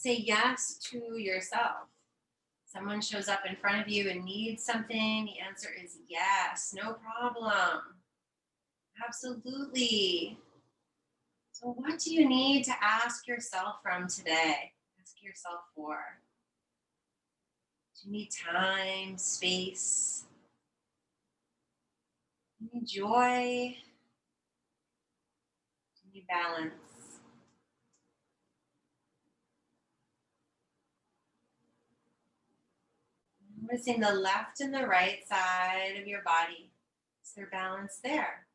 Say yes to yourself. Someone shows up in front of you and needs something, the answer is yes, no problem. Absolutely. So, what do you need to ask yourself from today? Ask yourself for. Do you need time, space? Do you need joy? Do you need balance? Noticing the left and the right side of your body. Is there balance there?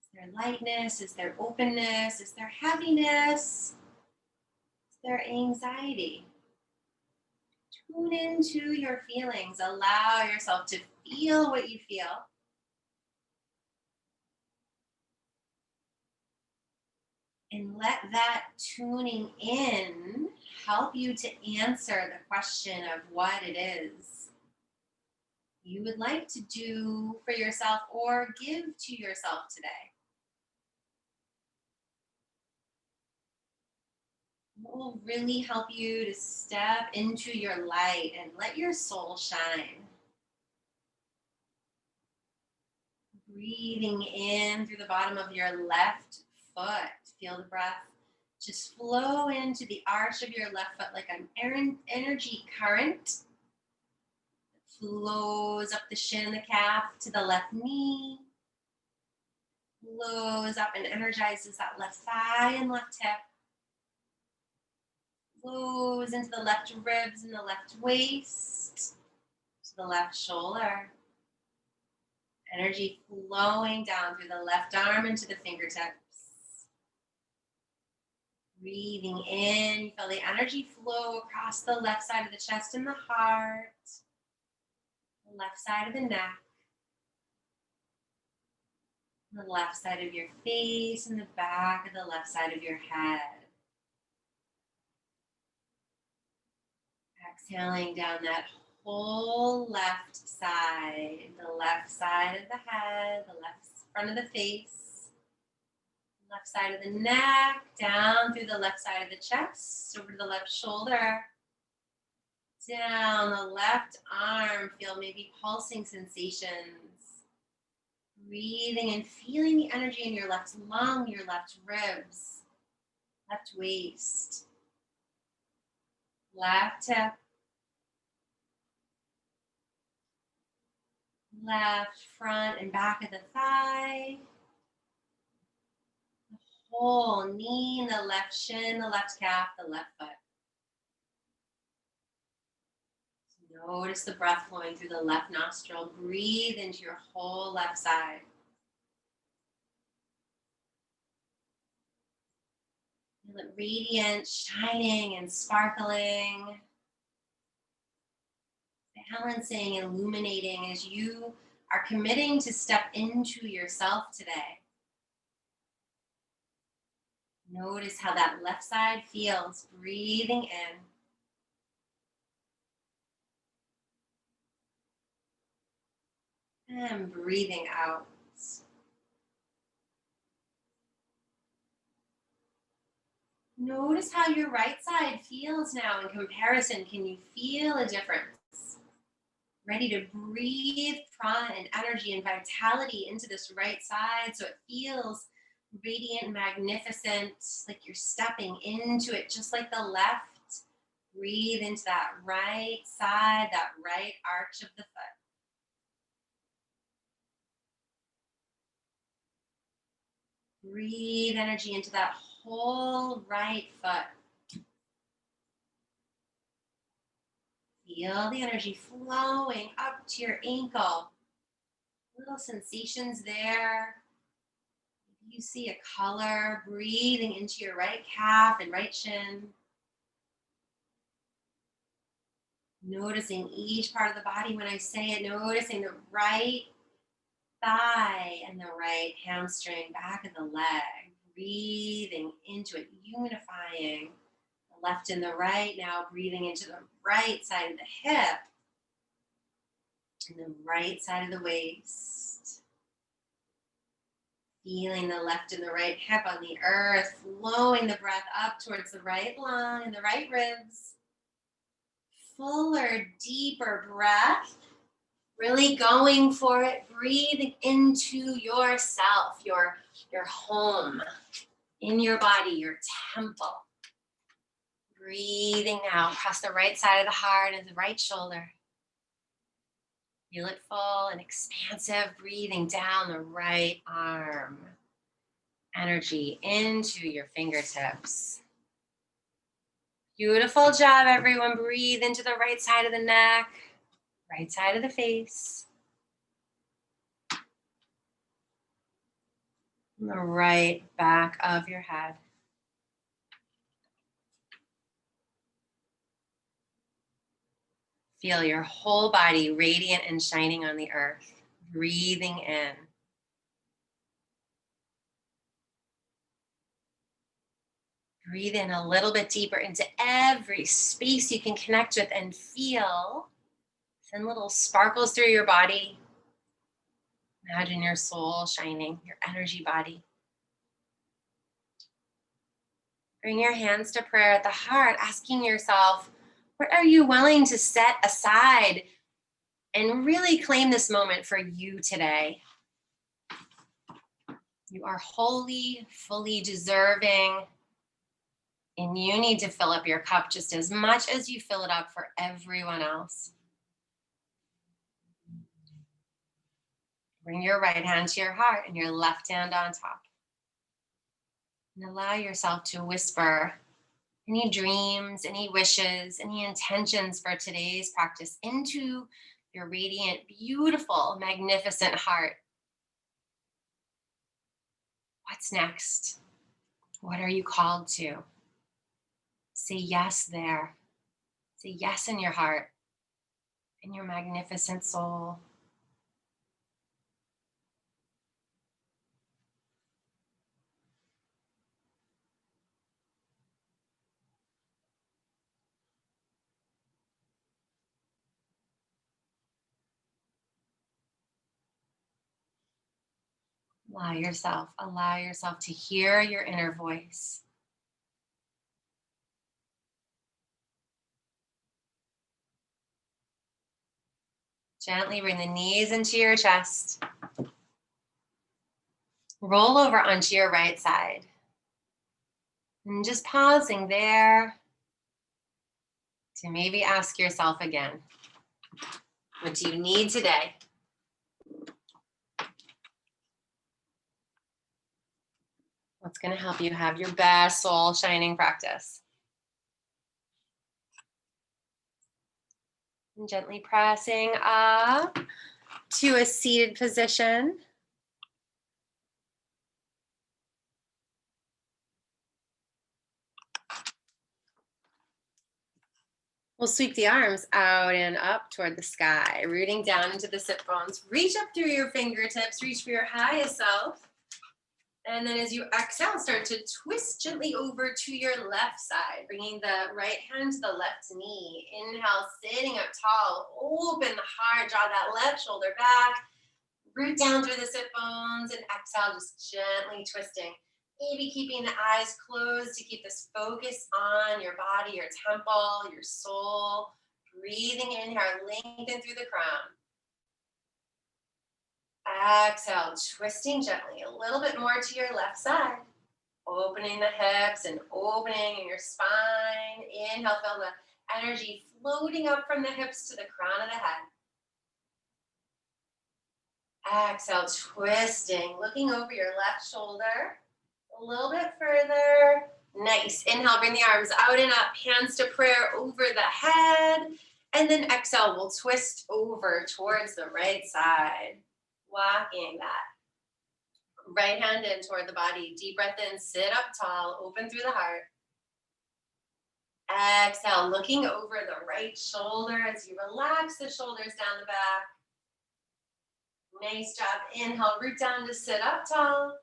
Is there lightness? Is there openness? Is there heaviness? Is there anxiety? Tune into your feelings. Allow yourself to feel what you feel. And let that tuning in help you to answer the question of what it is you would like to do for yourself or give to yourself today. What will really help you to step into your light and let your soul shine. Breathing in through the bottom of your left foot. Feel the breath just flow into the arch of your left foot like an energy current. Flows up the shin, the calf to the left knee. Flows up and energizes that left thigh and left hip. Flows into the left ribs and the left waist. To the left shoulder. Energy flowing down through the left arm into the fingertips. Breathing in, you feel the energy flow across the left side of the chest and the heart. The left side of the neck. The left side of your face and the back of the left side of your head. Exhaling down that whole left side, the left side of the head, the left front of the face, left side of the neck, down through the left side of the chest, over to the left shoulder, down the left arm, feel maybe pulsing sensations. Breathing and feeling the energy in your left lung, your left ribs, left waist, left hip, left front and back of the thigh, the whole knee, the left shin, the left calf, the left foot. Notice the breath flowing through the left nostril. Breathe into your whole left side. Feel it radiant, shining, and sparkling. Balancing, illuminating as you are committing to step into yourself today. Notice how that left side feels. Breathing in. And breathing out. Notice how your right side feels now in comparison. Can you feel a difference? Ready to breathe prana and energy and vitality into this right side so it feels radiant, magnificent, like you're stepping into it just like the left. Breathe into that right side, that right arch of the foot. Breathe energy into that whole right foot. Feel the energy flowing up to your ankle. Little sensations there. Maybe you see a color. Breathing into your right calf and right shin. Noticing each part of the body when I say it. Noticing the right thigh and the right hamstring, back of the leg. Breathing into it, unifying the left and the right. Now breathing into the right side of the hip and the right side of the waist. Feeling the left and the right hip on the earth, flowing the breath up towards the right lung and the right ribs. Fuller, deeper breath. Really going for it, breathing into yourself, your home, in your body, your temple. Breathing now across the right side of the heart and the right shoulder. Feel it full and expansive, breathing down the right arm. Energy into your fingertips. Beautiful job, everyone. Breathe into the right side of the neck, right side of the face. And the right back of your head. Feel your whole body radiant and shining on the earth. Breathing in. Breathe in a little bit deeper into every space you can connect with and feel. Send little sparkles through your body. Imagine your soul shining, your energy body. Bring your hands to prayer at the heart, asking yourself, what are you willing to set aside and really claim this moment for you today? You are wholly, fully deserving, and you need to fill up your cup just as much as you fill it up for everyone else. Bring your right hand to your heart and your left hand on top. And allow yourself to whisper any dreams, any wishes, any intentions for today's practice into your radiant, beautiful, magnificent heart. What's next? What are you called to? Say yes there. Say yes in your heart, in your magnificent soul. Allow yourself to hear your inner voice. Gently bring the knees into your chest. Roll over onto your right side. And just pausing there to maybe ask yourself again, what do you need today? What's going to help you have your best soul shining practice? And gently pressing up to a seated position. We'll sweep the arms out and up toward the sky, rooting down into the sit bones. Reach up through your fingertips, reach for your highest self. And then as you exhale, start to twist gently over to your left side, bringing the right hand to the left knee. Inhale, sitting up tall, open the heart, draw that left shoulder back, root down through the sit bones, and exhale, just gently twisting. Maybe keeping the eyes closed to keep this focus on your body, your temple, your soul. Breathing in here, lengthen through the crown. Exhale, twisting gently a little bit more to your left side. Opening the hips and opening your spine. Inhale, feel the energy floating up from the hips to the crown of the head. Exhale, twisting, looking over your left shoulder. A little bit further. Nice. Inhale, bring the arms out and up. Hands to prayer over the head. And then exhale, we'll twist over towards the right side. Walking that right hand in toward the body. Deep breath in, sit up tall, open through the heart. Exhale, looking over the right shoulder as you relax the shoulders down the back. Nice job. Inhale, root down to sit up tall.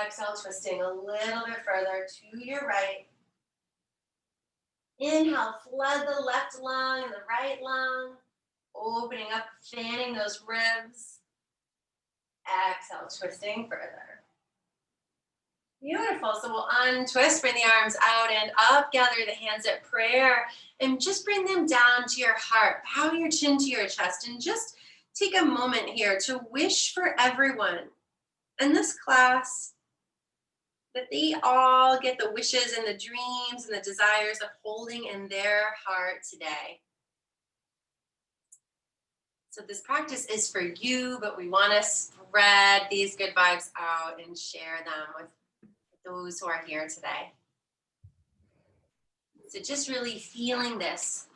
Exhale, twisting a little bit further to your right. Inhale, flood the left lung and the right lung. Opening up, fanning those ribs. Exhale, twisting further. Beautiful. So we'll untwist, bring the arms out and up, gather the hands at prayer, and just bring them down to your heart. Bow your chin to your chest, and just take a moment here to wish for everyone in this class that they all get the wishes and the dreams and the desires of holding in their heart today. So this practice is for you, but we want to spread these good vibes out and share them with those who are here today. So just really feeling this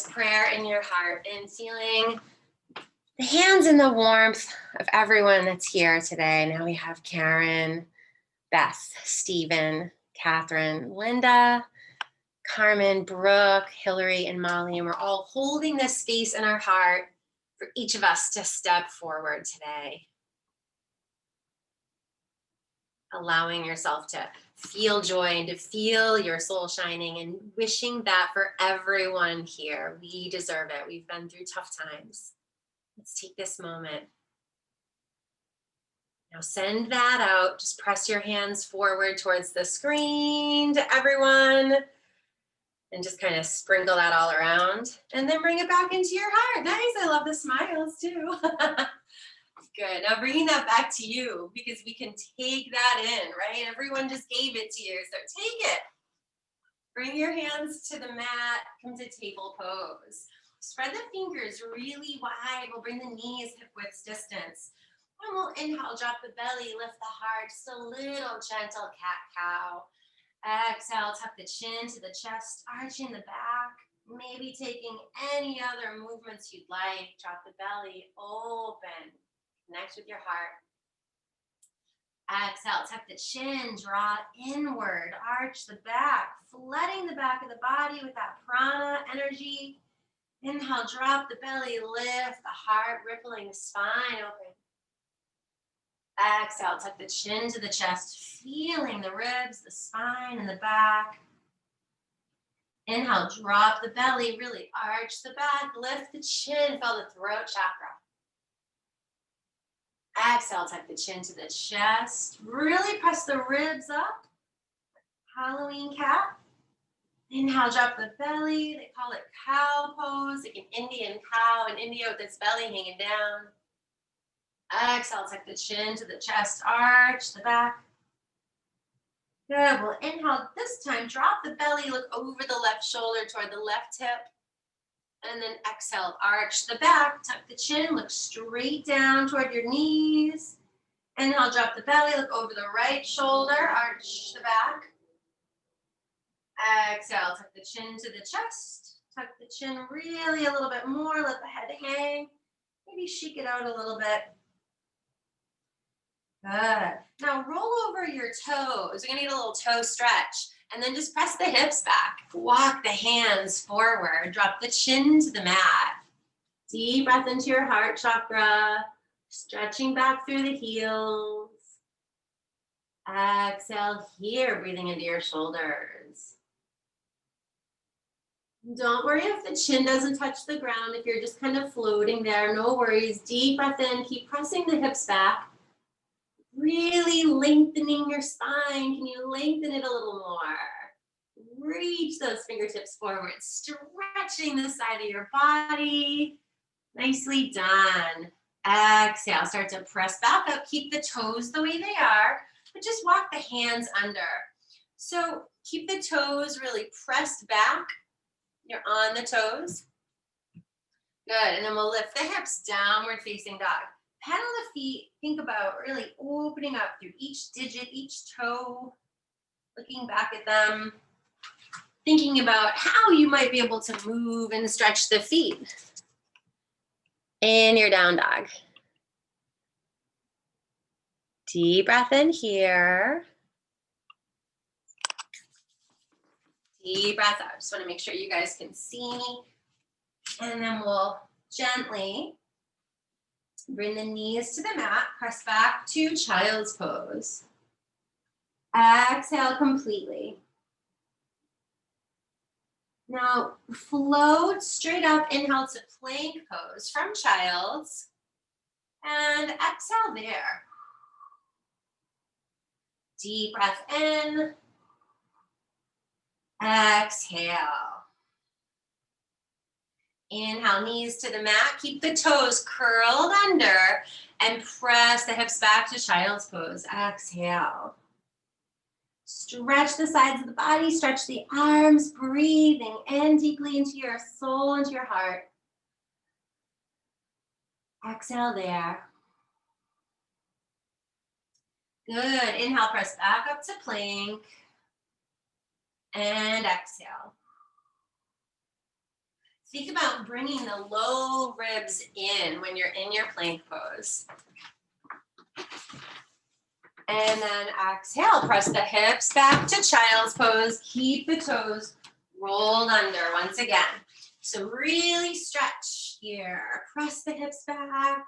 prayer in your heart and feeling the hands and the warmth of everyone that's here today. Now we have Karen, Beth, Stephen, Catherine, Linda, Carmen, Brooke, Hillary, and Molly, and we're all holding this space in our heart for each of us to step forward today. Allowing yourself to feel joy and to feel your soul shining and wishing that for everyone here. We deserve it. We've been through tough times. Let's take this moment. Now send that out. Just press your hands forward towards the screen to everyone. And just kind of sprinkle that all around. And then bring it back into your heart. Nice. I love the smiles too. Good. Now bringing that back to you, because we can take that in, right? Everyone just gave it to you. So take it. Bring your hands to the mat. Come to table pose. Spread the fingers really wide. We'll bring the knees hip width distance. And we'll inhale, drop the belly, lift the heart. Just a little gentle cat-cow. Exhale, tuck the chin to the chest, arching the back. Maybe taking any other movements you'd like. Drop the belly, open. Connect with your heart. Exhale, tuck the chin, draw inward, arch the back, flooding the back of the body with that prana energy. Inhale, drop the belly, lift the heart, rippling the spine open. Exhale, tuck the chin to the chest, feeling the ribs, the spine, and the back. Inhale, drop the belly, really arch the back, lift the chin, feel the throat chakra. Exhale, tuck the chin to the chest, really press the ribs up. Halloween cat. Inhale, drop the belly. They call it cow pose, like an Indian cow in India with its belly hanging down. Exhale, tuck the chin to the chest, arch the back. Good. We'll inhale this time. Drop the belly, look over the left shoulder toward the left hip. And then exhale, arch the back, tuck the chin, look straight down toward your knees. Inhale, drop the belly, look over the right shoulder, arch the back. Exhale, tuck the chin to the chest. Tuck the chin really a little bit more, let the head hang. Maybe shake it out a little bit. Good. Now roll over your toes. You're gonna get a little toe stretch. And then just press the hips back. Walk the hands forward. Drop the chin to the mat. Deep breath into your heart chakra. Stretching back through the heels. Exhale here, breathing into your shoulders. Don't worry if the chin doesn't touch the ground. If you're just kind of floating there, no worries. Deep breath in. Keep pressing the hips back. Really lengthening your spine. Can you lengthen it a little more? Reach those fingertips forward, stretching the side of your body. Nicely done. Exhale, start to press back up. Keep the toes the way they are, but just walk the hands under. So keep the toes really pressed back. You're on the toes. Good, and then we'll lift the hips, downward facing dog. Pedal the feet, think about really opening up through each digit, each toe, looking back at them, thinking about how you might be able to move and stretch the feet in your down dog. Deep breath in here. Deep breath out. Just want to make sure you guys can see me. And then we'll gently bring the knees to the mat, press back to child's pose. Exhale completely. Now float straight up, inhale to plank pose from child's. And exhale there. Deep breath in. Exhale. Inhale, knees to the mat. Keep the toes curled under and press the hips back to child's pose. Exhale. Stretch the sides of the body, stretch the arms, breathing in deeply into your soul, into your heart. Exhale there. Good. Inhale, press back up to plank. And exhale. Think about bringing the low ribs in when you're in your plank pose. And then exhale, press the hips back to child's pose. Keep the toes rolled under once again. So really stretch here. Press the hips back.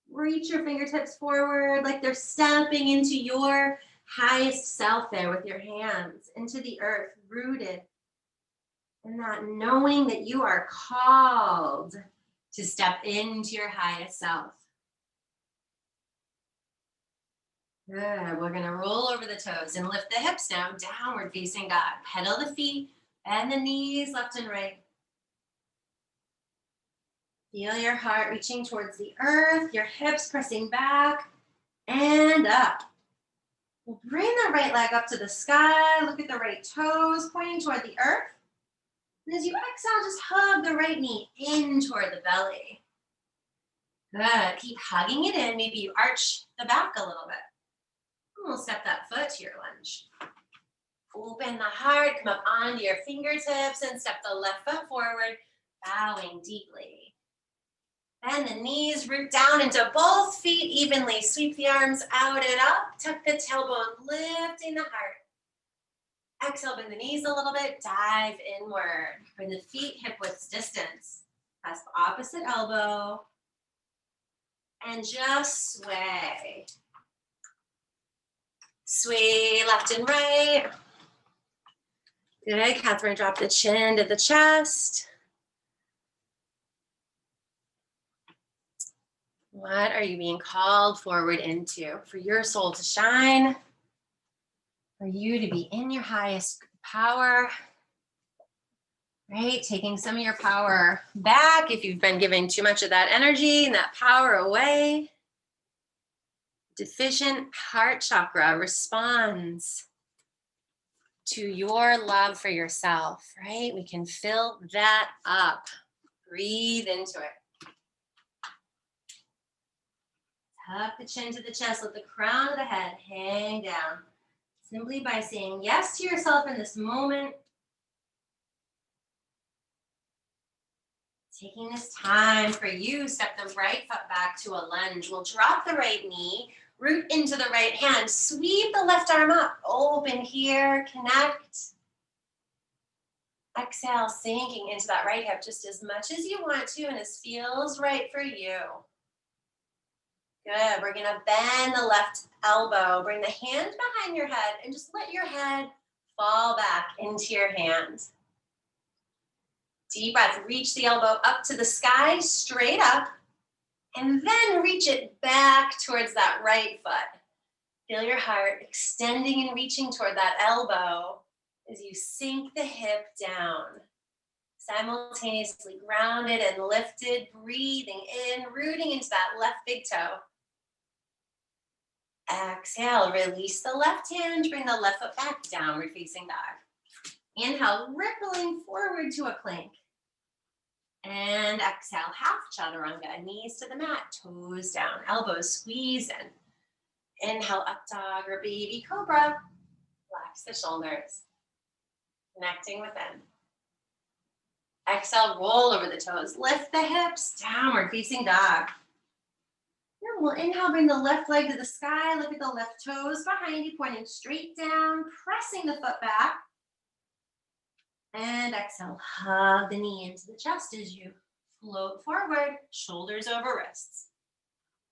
Reach your fingertips forward like they're stepping into your highest self there with your hands into the earth, rooted. And that knowing that you are called to step into your highest self. Good. We're going to roll over the toes and lift the hips now, downward facing dog. Pedal the feet, bend the knees left and right. Feel your heart reaching towards the earth, your hips pressing back and up. We'll bring the right leg up to the sky. Look at the right toes pointing toward the earth. And as you exhale, just hug the right knee in toward the belly. Good. Keep hugging it in. Maybe you arch the back a little bit. And we'll step that foot to your lunge. Open the heart, come up onto your fingertips and step the left foot forward, bowing deeply. Bend the knees, root down into both feet evenly. Sweep the arms out and up. Tuck the tailbone, lifting the heart. Exhale, bend the knees a little bit. Dive inward. Bring the feet hip-width distance. Press the opposite elbow. And just sway. Sway left and right. Good, Catherine, drop the chin to the chest. What are you being called forward into? For your soul to shine, for you to be in your highest power, right? Taking some of your power back if you've been giving too much of that energy and that power away. Deficient heart chakra responds to your love for yourself, right? We can fill that up. Breathe into it. Tuck the chin to the chest, let the crown of the head hang down. Simply by saying yes to yourself in this moment. Taking this time for you, step the right foot back to a lunge. We'll drop the right knee, root into the right hand, sweep the left arm up, open here, connect. Exhale, sinking into that right hip just as much as you want to and as feels right for you. Good. We're going to bend the left elbow. Bring the hand behind your head and just let your head fall back into your hand. Deep breath. Reach the elbow up to the sky, straight up, and then reach it back towards that right foot. Feel your heart extending and reaching toward that elbow as you sink the hip down. Simultaneously grounded and lifted, breathing in, rooting into that left big toe. Exhale, release the left hand, bring the left foot back, downward facing dog. Inhale, rippling forward to a plank. And exhale, half chaturanga, knees to the mat, toes down, elbows squeeze in. Inhale, up dog or baby cobra. Relax the shoulders, connecting within. Exhale, roll over the toes, lift the hips, downward facing dog. Then we'll inhale, bring the left leg to the sky. Look at the left toes behind you, pointing straight down, pressing the foot back. And exhale, hug the knee into the chest as you float forward, shoulders over wrists.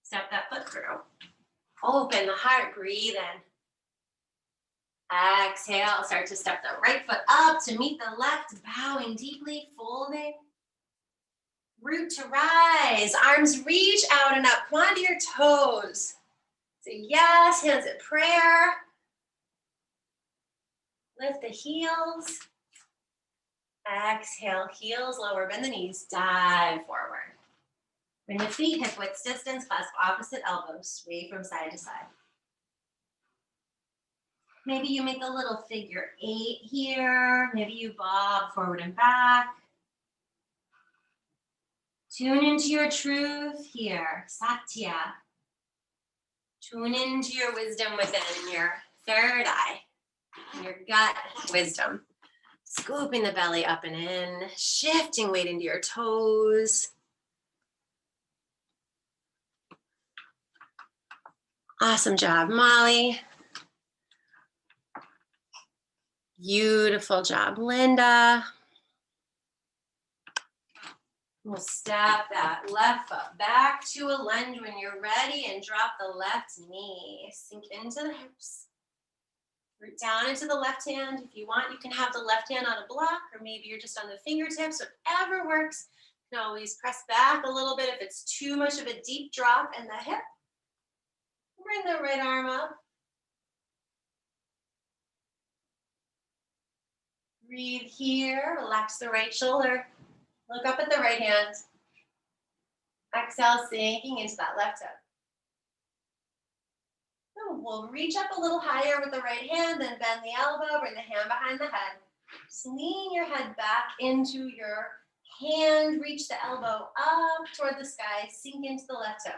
Step that foot through. Open the heart, breathe in. Exhale, start to step the right foot up to meet the left, bowing deeply, folding. Root to rise. Arms reach out and up. Come onto your toes. Say yes, hands at prayer. Lift the heels. Exhale, heels lower, bend the knees, dive forward. Bring the feet hip width distance, clasp opposite elbows, sway from side to side. Maybe you make a little figure 8 here. Maybe you bob forward and back. Tune into your truth here, Satya. Tune into your wisdom within, your third eye, your gut wisdom. Scooping the belly up and in, shifting weight into your toes. Awesome job, Molly. Beautiful job, Linda. We'll step that left foot back to a lunge when you're ready and drop the left knee. Sink into the hips. Root down into the left hand. If you want, you can have the left hand on a block, or maybe you're just on the fingertips, whatever works. You can always press back a little bit if it's too much of a deep drop in the hip. Bring the right arm up. Breathe here, relax the right shoulder. Look up at the right hand. Exhale, sinking into that left hip. We'll reach up a little higher with the right hand, then bend the elbow, bring the hand behind the head. Just lean your head back into your hand, reach the elbow up toward the sky, sink into the left hip.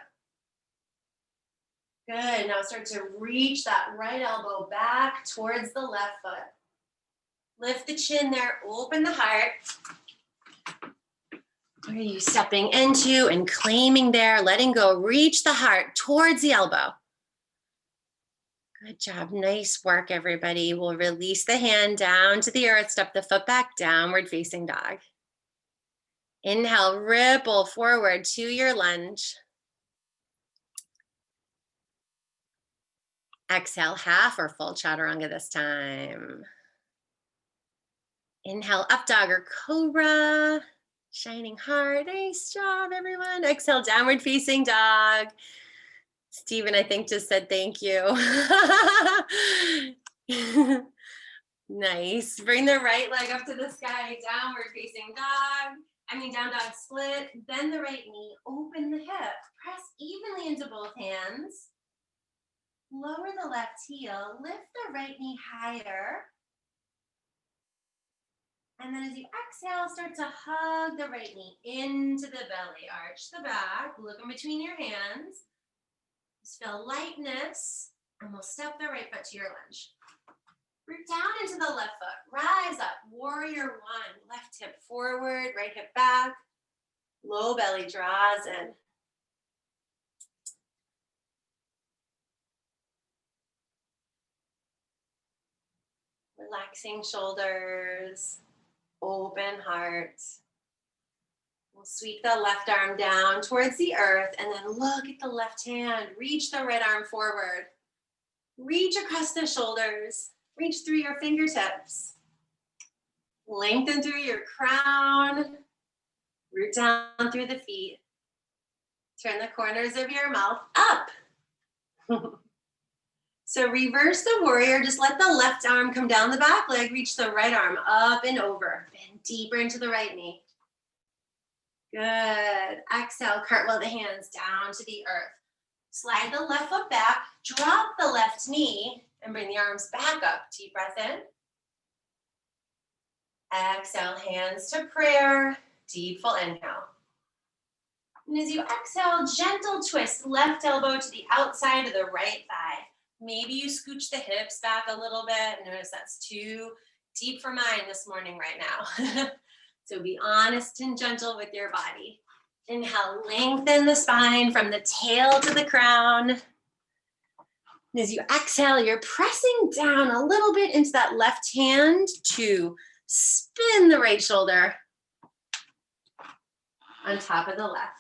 Good, now start to reach that right elbow back towards the left foot. Lift the chin there, open the heart. What are you stepping into and claiming there, letting go, reach the heart towards the elbow. Good job, nice work, everybody. We'll release the hand down to the earth, step the foot back, downward facing dog. Inhale, ripple forward to your lunge. Exhale, half or full chaturanga this time. Inhale, up dog or cobra. Shining heart, nice job, everyone. Exhale, downward facing dog. Stephen, I think, just said thank you. Nice. Bring the right leg up to the sky, downward facing dog. Down dog split. Bend the right knee, open the hip. Press evenly into both hands. Lower the left heel, lift the right knee higher. And then as you exhale, start to hug the right knee into the belly. Arch the back, look in between your hands. Just feel lightness, and we'll step the right foot to your lunge. Root down into the left foot, rise up, warrior one. Left hip forward, right hip back. Low belly draws in. Relaxing shoulders, open heart. We'll sweep the left arm down towards the earth and then look at the left hand. Reach the right arm forward. Reach across the shoulders. Reach through your fingertips. Lengthen through your crown. Root down through the feet. Turn the corners of your mouth up. So reverse the warrior. Just let the left arm come down the back leg. Reach the right arm up and over. Bend deeper into the right knee. Good. Exhale, cartwheel the hands down to the earth. Slide the left foot back. Drop the left knee and bring the arms back up. Deep breath in. Exhale, hands to prayer. Deep full inhale. And as you exhale, gentle twist, left elbow to the outside of the right thigh. Maybe you scooch the hips back a little bit. Notice that's too deep for mine this morning right now. So be honest and gentle with your body. Inhale, lengthen the spine from the tail to the crown. And as you exhale, you're pressing down a little bit into that left hand to spin the right shoulder on top of the left.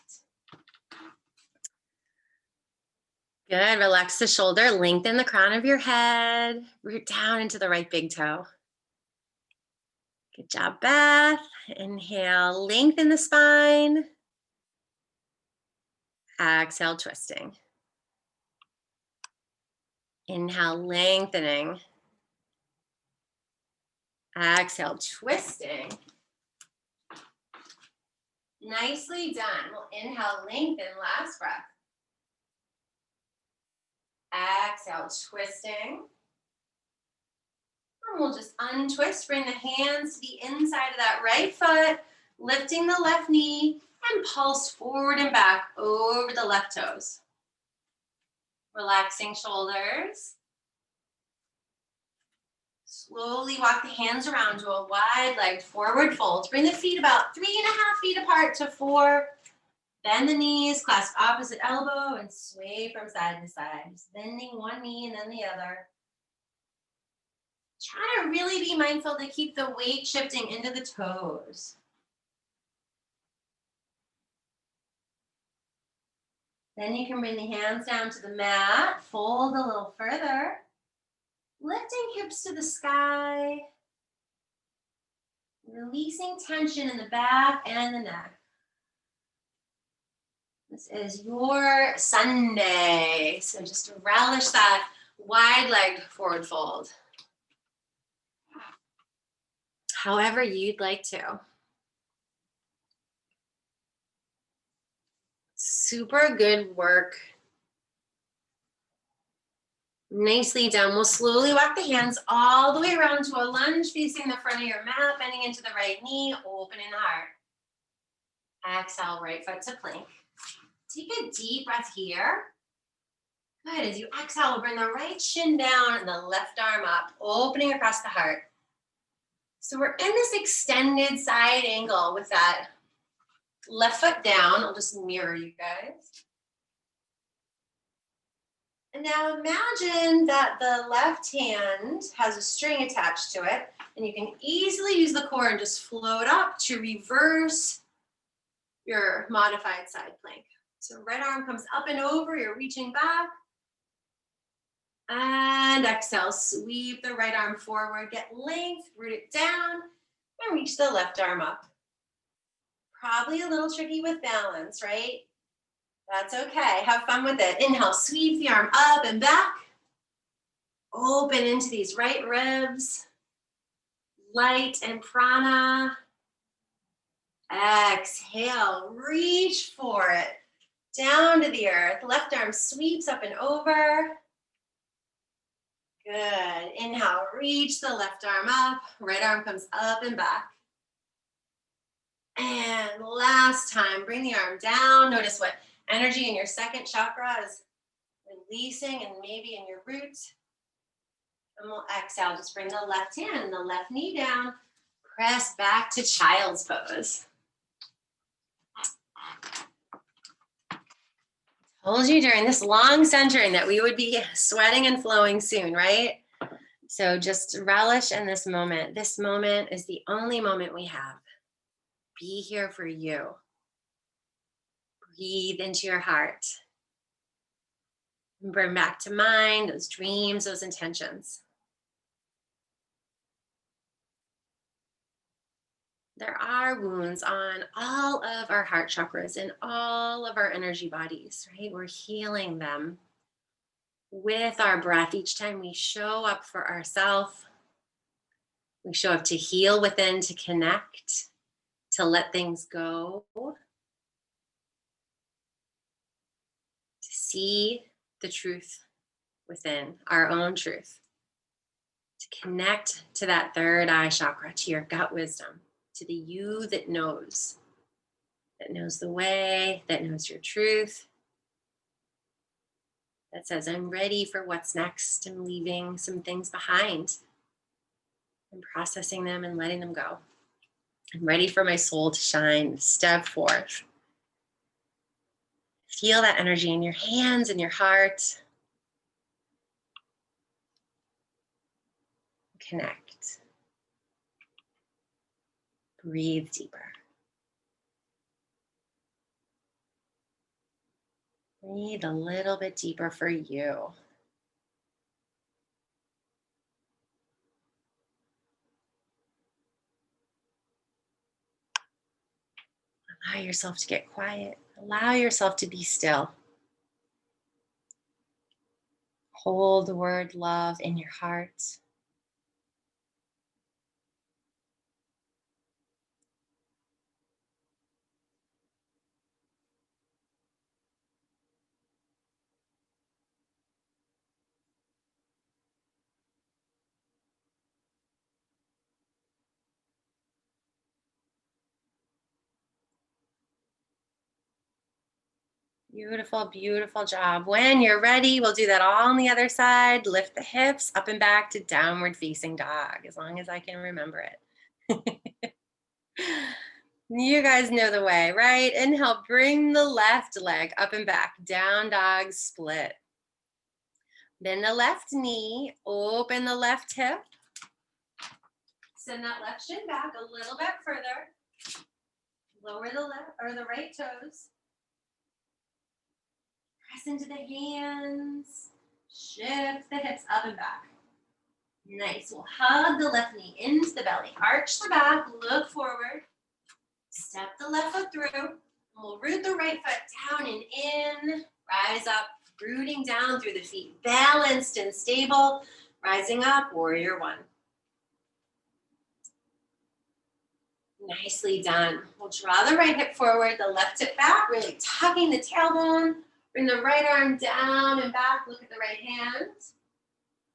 Good, relax the shoulder, lengthen the crown of your head, root down into the right big toe. Good job, Beth. Inhale, lengthen the spine. Exhale, twisting. Inhale, lengthening. Exhale, twisting. Nicely done. We'll inhale, lengthen, last breath. Exhale, twisting. And we'll just untwist, bring the hands to the inside of that right foot, lifting the left knee, and pulse forward and back over the left toes. Relaxing shoulders. Slowly walk the hands around to a wide-legged forward fold. Bring the feet about 3.5 feet apart to 4. Bend the knees, clasp opposite elbow, and sway from side to side. Just bending one knee and then the other. Try to really be mindful to keep the weight shifting into the toes. Then you can bring the hands down to the mat, fold a little further, lifting hips to the sky, releasing tension in the back and the neck. This is your Sunday, so just relish that wide-legged forward fold. However you'd like to. Super good work. Nicely done. We'll slowly walk the hands all the way around to a lunge facing the front of your mat, bending into the right knee, opening the heart. Exhale, right foot to plank. Take a deep breath here. Good. As you exhale, we'll bring the right shin down and the left arm up, opening across the heart. So we're in this extended side angle with that left foot down. I'll just mirror you guys. And now imagine that the left hand has a string attached to it, and you can easily use the core and just float up to reverse your modified side plank. So right arm comes up and over, you're reaching back. And exhale, sweep the right arm forward, get length, root it down, and reach the left arm up. Probably a little tricky with balance, right? That's okay, have fun with it. Inhale, sweep the arm up and back. Open into these right ribs. Light and prana. Exhale, reach for it. Down to the earth, left arm sweeps up and over. Good. Inhale, reach the left arm up. Right arm comes up and back. And last time, bring the arm down. Notice what energy in your second chakra is releasing and maybe in your root. And we'll exhale. Just bring the left hand and the left knee down. Press back to child's pose. Told you during this long centering that we would be sweating and flowing soon, right? So just relish in this moment. This moment is the only moment we have. Be here for you. Breathe into your heart. And bring back to mind those dreams, those intentions. There are wounds on all of our heart chakras and all of our energy bodies, right? We're healing them with our breath. Each time we show up for ourselves, we show up to heal within, to connect, to let things go, to see the truth within, our own truth, to connect to that third eye chakra, to your gut wisdom, to the you that knows the way, that knows your truth, that says, I'm ready for what's next. I'm leaving some things behind. I'm processing them and letting them go. I'm ready for my soul to shine, step forth. Feel that energy in your hands and your heart. Connect. Breathe deeper. Breathe a little bit deeper for you. Allow yourself to get quiet. Allow yourself to be still. Hold the word love in your heart. Beautiful, beautiful job. When you're ready, we'll do that all on the other side. Lift the hips up and back to downward facing dog, as long as I can remember it. You guys know the way, right? Inhale, bring the left leg up and back, down dog split. Bend the left knee, open the left hip. Send that left shin back a little bit further. Lower the left or the right toes. Press into the hands. Shift the hips up and back. Nice. We'll hug the left knee into the belly. Arch the back, look forward. Step the left foot through. And we'll root the right foot down and in. Rise up, rooting down through the feet. Balanced and stable. Rising up, warrior one. Nicely done. We'll draw the right hip forward, the left hip back, really tucking the tailbone. Bring the right arm down and back. Look at the right hand.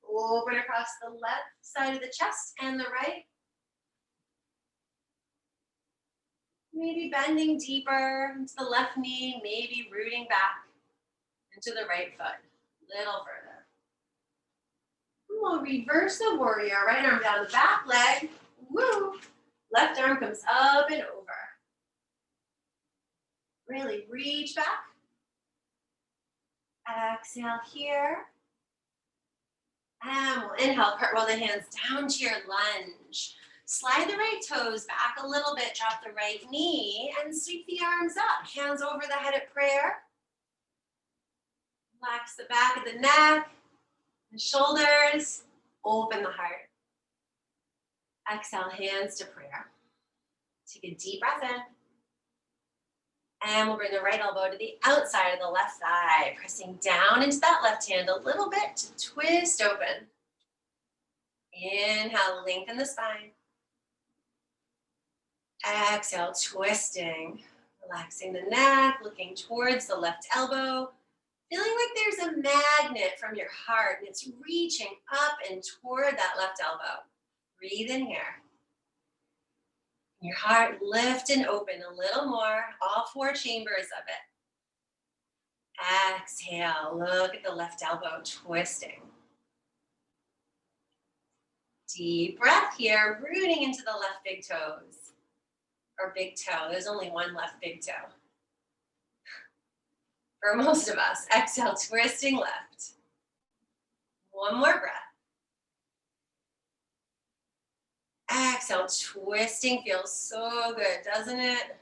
Open across the left side of the chest and the right. Maybe bending deeper into the left knee, maybe rooting back into the right foot. Little further. We'll reverse the warrior. Right arm down the back leg. Woo! Left arm comes up and over. Really reach back. Exhale here. And we'll inhale, cartwheel the hands down to your lunge. Slide the right toes back a little bit, drop the right knee, and sweep the arms up. Hands over the head at prayer. Relax the back of the neck, the shoulders, open the heart. Exhale, hands to prayer. Take a deep breath in. And we'll bring the right elbow to the outside of the left thigh, pressing down into that left hand a little bit to twist open. Inhale, lengthen the spine. Exhale, twisting, relaxing the neck, looking towards the left elbow, feeling like there's a magnet from your heart and it's reaching up and toward that left elbow. Breathe in here. Your heart lift and open a little more, all four chambers of it. Exhale, look at the left elbow twisting. Deep breath here, rooting into the left big toes. Or big toe, there's only one left big toe. For most of us, exhale, twisting left. One more breath. Exhale, twisting feels so good, doesn't it?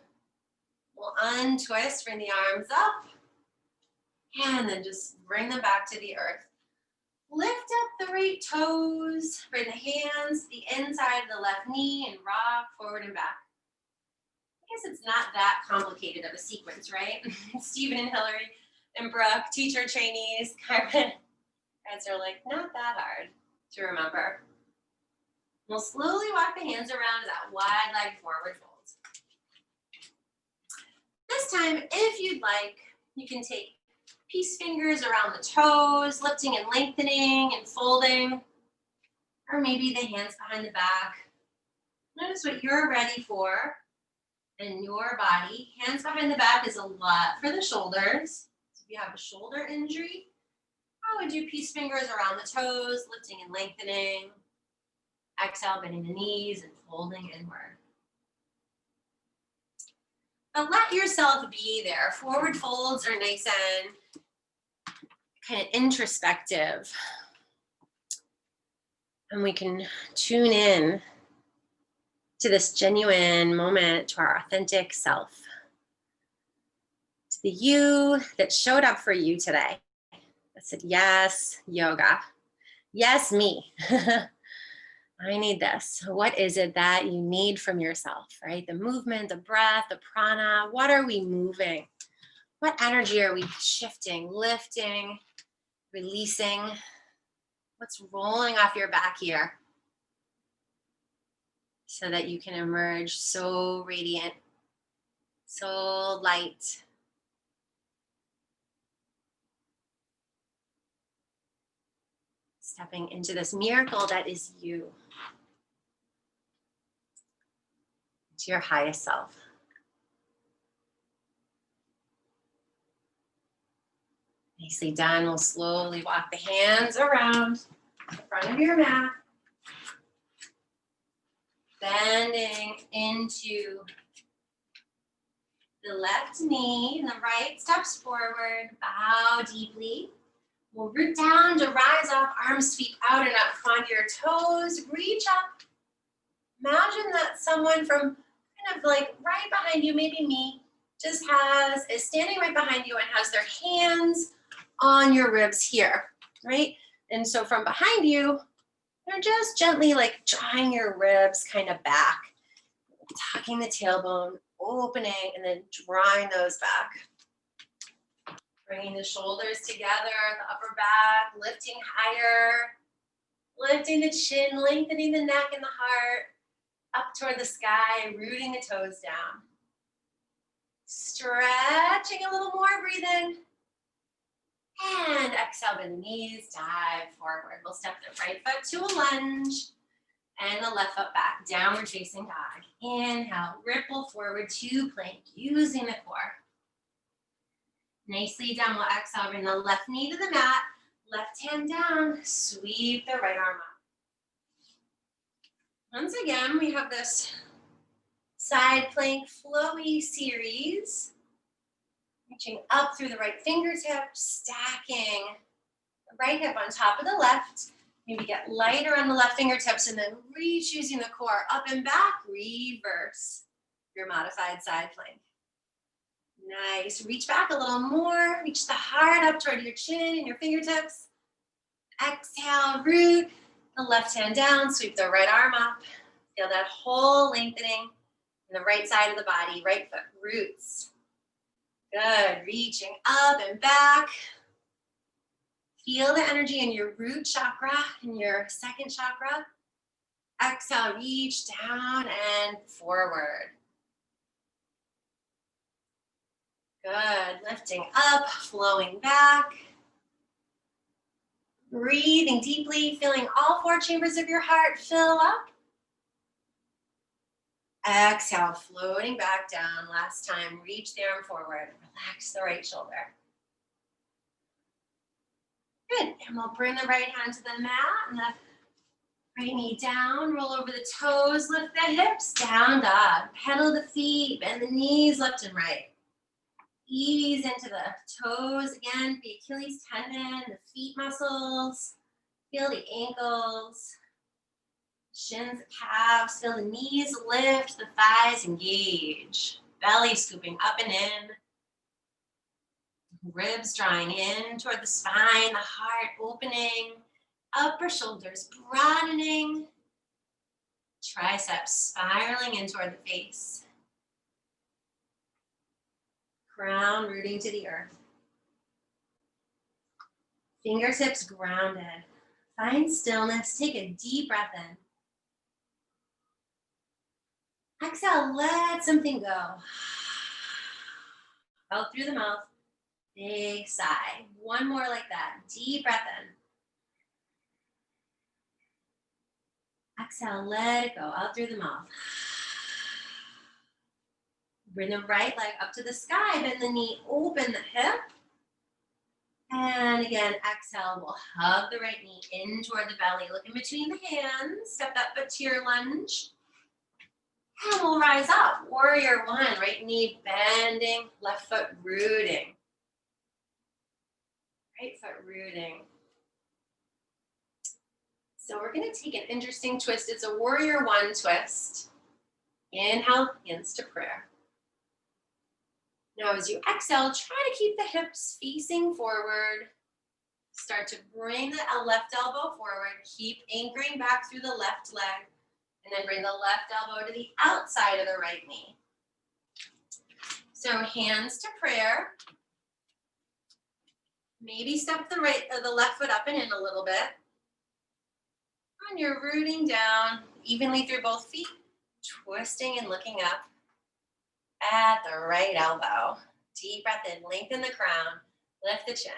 We'll untwist, bring the arms up, and then just bring them back to the earth. Lift up the right toes, bring the hands to the inside of the left knee, and rock forward and back. I guess it's not that complicated of a sequence, right? Stephen and Hillary and Brooke, teacher trainees, Carmen, guys are like, not that hard to remember. We'll slowly walk the hands around that wide leg forward fold. This time, if you'd like, you can take peace fingers around the toes, lifting and lengthening and folding, or maybe the hands behind the back. Notice what you're ready for in your body. Hands behind the back is a lot for the shoulders. So if you have a shoulder injury, I would do peace fingers around the toes, lifting and lengthening. Exhale, bending the knees and folding inward. But let yourself be there. Forward folds are nice and kind of introspective. And we can tune in to this genuine moment, to our authentic self. To the you that showed up for you today. That said, yes, yoga. Yes, me. I need this. What is it that you need from yourself, right? The movement, the breath, the prana. What are we moving? What energy are we shifting, lifting, releasing? What's rolling off your back here so that you can emerge so radiant, so light? Stepping into this miracle that is you, to your highest self. Nicely done. We'll slowly walk the hands around the front of your mat, bending into the left knee, the right steps forward, bow deeply. We'll root down to rise up, arms sweep out and up, onto your toes, reach up. Imagine that someone from kind of like right behind you, maybe me, is standing right behind you and has their hands on your ribs here, right? And so from behind you, they're just gently like drawing your ribs kind of back, tucking the tailbone, opening, and then drawing those back. Bringing the shoulders together, the upper back, lifting higher, lifting the chin, lengthening the neck and the heart, up toward the sky, rooting the toes down. Stretching a little more, breathe in. And exhale, bend the knees, dive forward. We'll step the right foot to a lunge and the left foot back, downward facing dog. Inhale, ripple forward to plank, using the core. Nicely done. We'll exhale, bring the left knee to the mat, left hand down, sweep the right arm up. Once again, we have this side plank flowy series. Reaching up through the right fingertips, stacking the right hip on top of the left. Maybe get lighter on the left fingertips and then reach using the core up and back, reverse your modified side plank. Nice, reach back a little more, reach the heart up toward your chin and your fingertips. Exhale, root the left hand down, sweep the right arm up. Feel that whole lengthening in the right side of the body, right foot roots. Good, reaching up and back. Feel the energy in your root chakra, in your second chakra. Exhale, reach down and forward. Good, lifting up, flowing back. Breathing deeply, feeling all four chambers of your heart fill up. Exhale, floating back down. Last time, reach the arm forward. Relax the right shoulder. Good, and we'll bring the right hand to the mat and the right knee down. Roll over the toes, lift the hips, down dog. Pedal the feet, bend the knees left and right. Ease into the toes again, the Achilles tendon, the feet muscles. Feel the ankles. Shins, calves, feel the knees lift, the thighs engage. Belly scooping up and in. Ribs drawing in toward the spine, the heart opening. Upper shoulders broadening. Triceps spiraling in toward the face. Crown rooting to the earth. Fingertips grounded. Find stillness, take a deep breath in. Exhale, let something go. Out through the mouth, big sigh. One more like that, deep breath in. Exhale, let it go, out through the mouth. Bring the right leg up to the sky, bend the knee, open the hip. And again, exhale, we'll hug the right knee in toward the belly. Look in between the hands, step that foot to your lunge. And we'll rise up, warrior one, right knee bending, left foot rooting. Right foot rooting. So we're gonna take an interesting twist. It's a warrior one twist. Inhale, hands to prayer. Now as you exhale, try to keep the hips facing forward. Start to bring the left elbow forward. Keep anchoring back through the left leg. And then bring the left elbow to the outside of the right knee. So hands to prayer. Maybe step the right or the left foot up and in a little bit. And you're rooting down evenly through both feet, twisting and looking up at the right elbow. Deep breath in, lengthen the crown, lift the chin.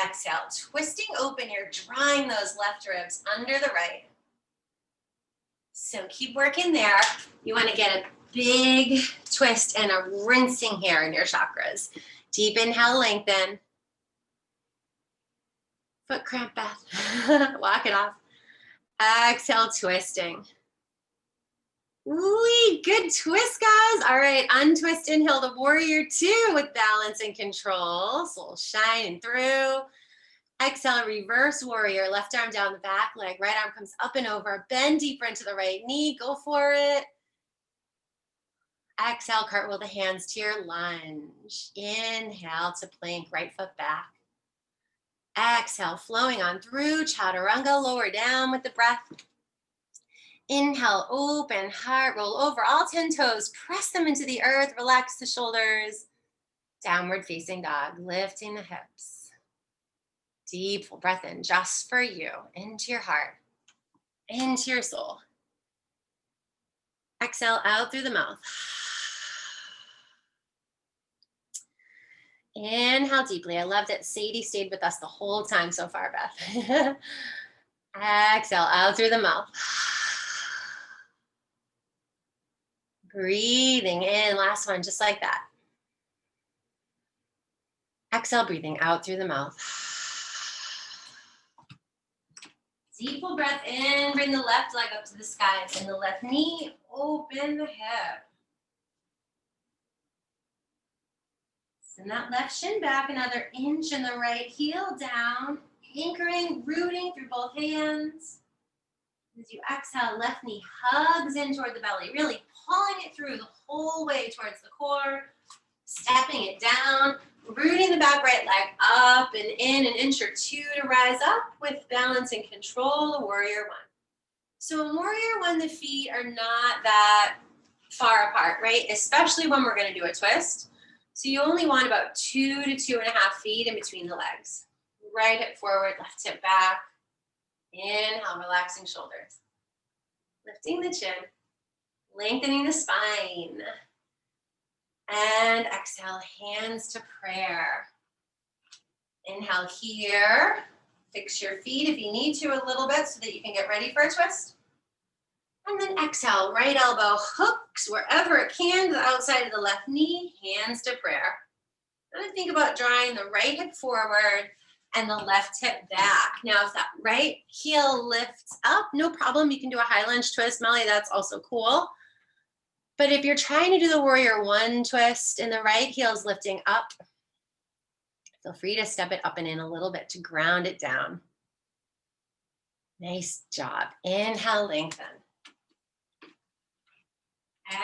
Exhale, twisting open, you're drawing those left ribs under the right. So keep working there. You want to get a big twist and a rinsing here in your chakras. Deep inhale, lengthen. Foot cramp, Beth. Walk it off. Exhale, twisting. Wee, good twist, guys. All right, untwist, inhale to warrior two with balance and control. So shining through. Exhale, reverse warrior. Left arm down the back leg. Right arm comes up and over. Bend deeper into the right knee. Go for it. Exhale, cartwheel the hands to your lunge. Inhale to plank, right foot back. Exhale, flowing on through chaturanga, lower down with the breath. Inhale, open heart, roll over all 10 toes, press them into the earth, relax the shoulders. Downward facing dog, lifting the hips. Deep full breath in, just for you, into your heart, into your soul. Exhale out through the mouth. Inhale deeply. I love that Sadie stayed with us the whole time so far, Beth. Exhale out through the mouth. Breathing in, last one, just like that. Exhale, breathing out through the mouth. Deep full breath in, bring the left leg up to the sky, and the left knee, open the hip. Send that left shin back, another inch, and the right heel down, anchoring, rooting through both hands. As you exhale, left knee hugs in toward the belly, really pulling it through the whole way towards the core, stepping it down, rooting the back right leg up and in an inch or two to rise up with balance and control, warrior one. So in warrior one, the feet are not that far apart, right? Especially when we're going to do a twist. So you only want about 2 to 2.5 feet in between the legs. Right hip forward, left hip back. Inhale, relaxing shoulders. Lifting the chin, lengthening the spine. And exhale, hands to prayer. Inhale here. Fix your feet if you need to a little bit so that you can get ready for a twist. And then exhale, right elbow hooks wherever it can to the outside of the left knee, hands to prayer. And think about drawing the right hip forward and the left hip back. Now, if that right heel lifts up, no problem. You can do a high lunge twist, Molly. That's also cool. But if you're trying to do the warrior one twist and the right heel is lifting up, feel free to step it up and in a little bit to ground it down. Nice job. Inhale, lengthen.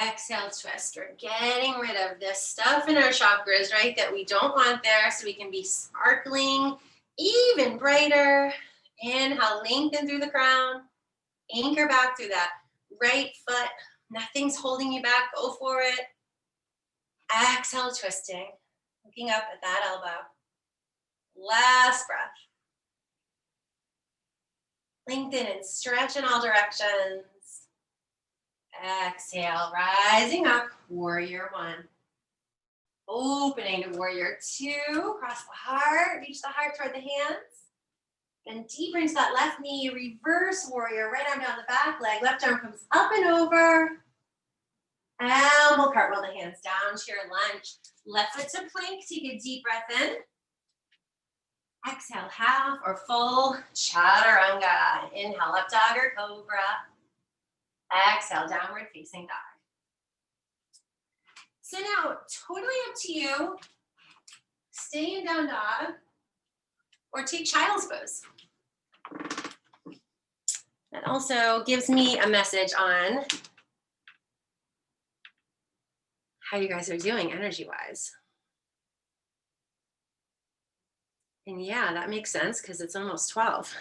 Exhale, twist. We're getting rid of this stuff in our chakras, right, that we don't want there so we can be sparkling even brighter. Inhale, lengthen through the crown. Anchor back through that right foot. Nothing's holding you back. Go for it. Exhale, twisting. Looking up at that elbow. Last breath. Lengthen and stretch in all directions. Exhale, rising up, warrior one. Opening to warrior two, cross the heart, reach the heart toward the hands. Then deeper into that left knee, reverse warrior, right arm down the back leg, left arm comes up and over. And we'll cartwheel the hands down to your lunge. Left foot to plank, take a deep breath in. Exhale, half or full chaturanga. Inhale, up dog or cobra. Exhale, downward facing dog. So now, totally up to you. Stay in down dog or take child's pose. That also gives me a message on how you guys are doing energy-wise. And yeah, that makes sense because it's almost 12.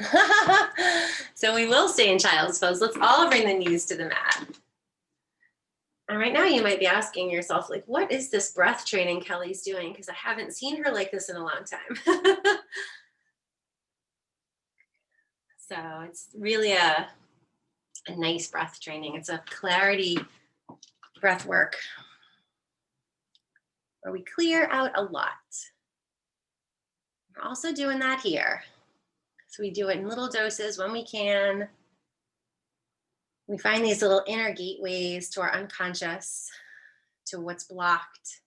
So we will stay in child's pose. Let's all bring the knees to the mat. And right now you might be asking yourself, like, what is this breath training Kelly's doing? Because I haven't seen her like this in a long time. So it's really a nice breath training. It's a clarity breath work where we clear out a lot. We're also doing that here. So we do it in little doses when we can. We find these little inner gateways to our unconscious, to what's blocked,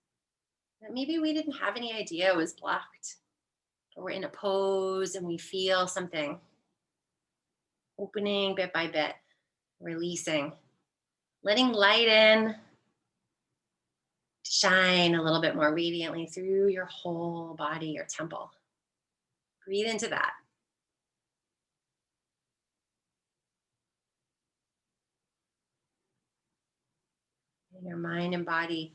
that maybe we didn't have any idea was blocked. Or we're in a pose and we feel something opening bit by bit, releasing, letting light in, shine a little bit more radiantly through your whole body, your temple. Breathe into that. And your mind and body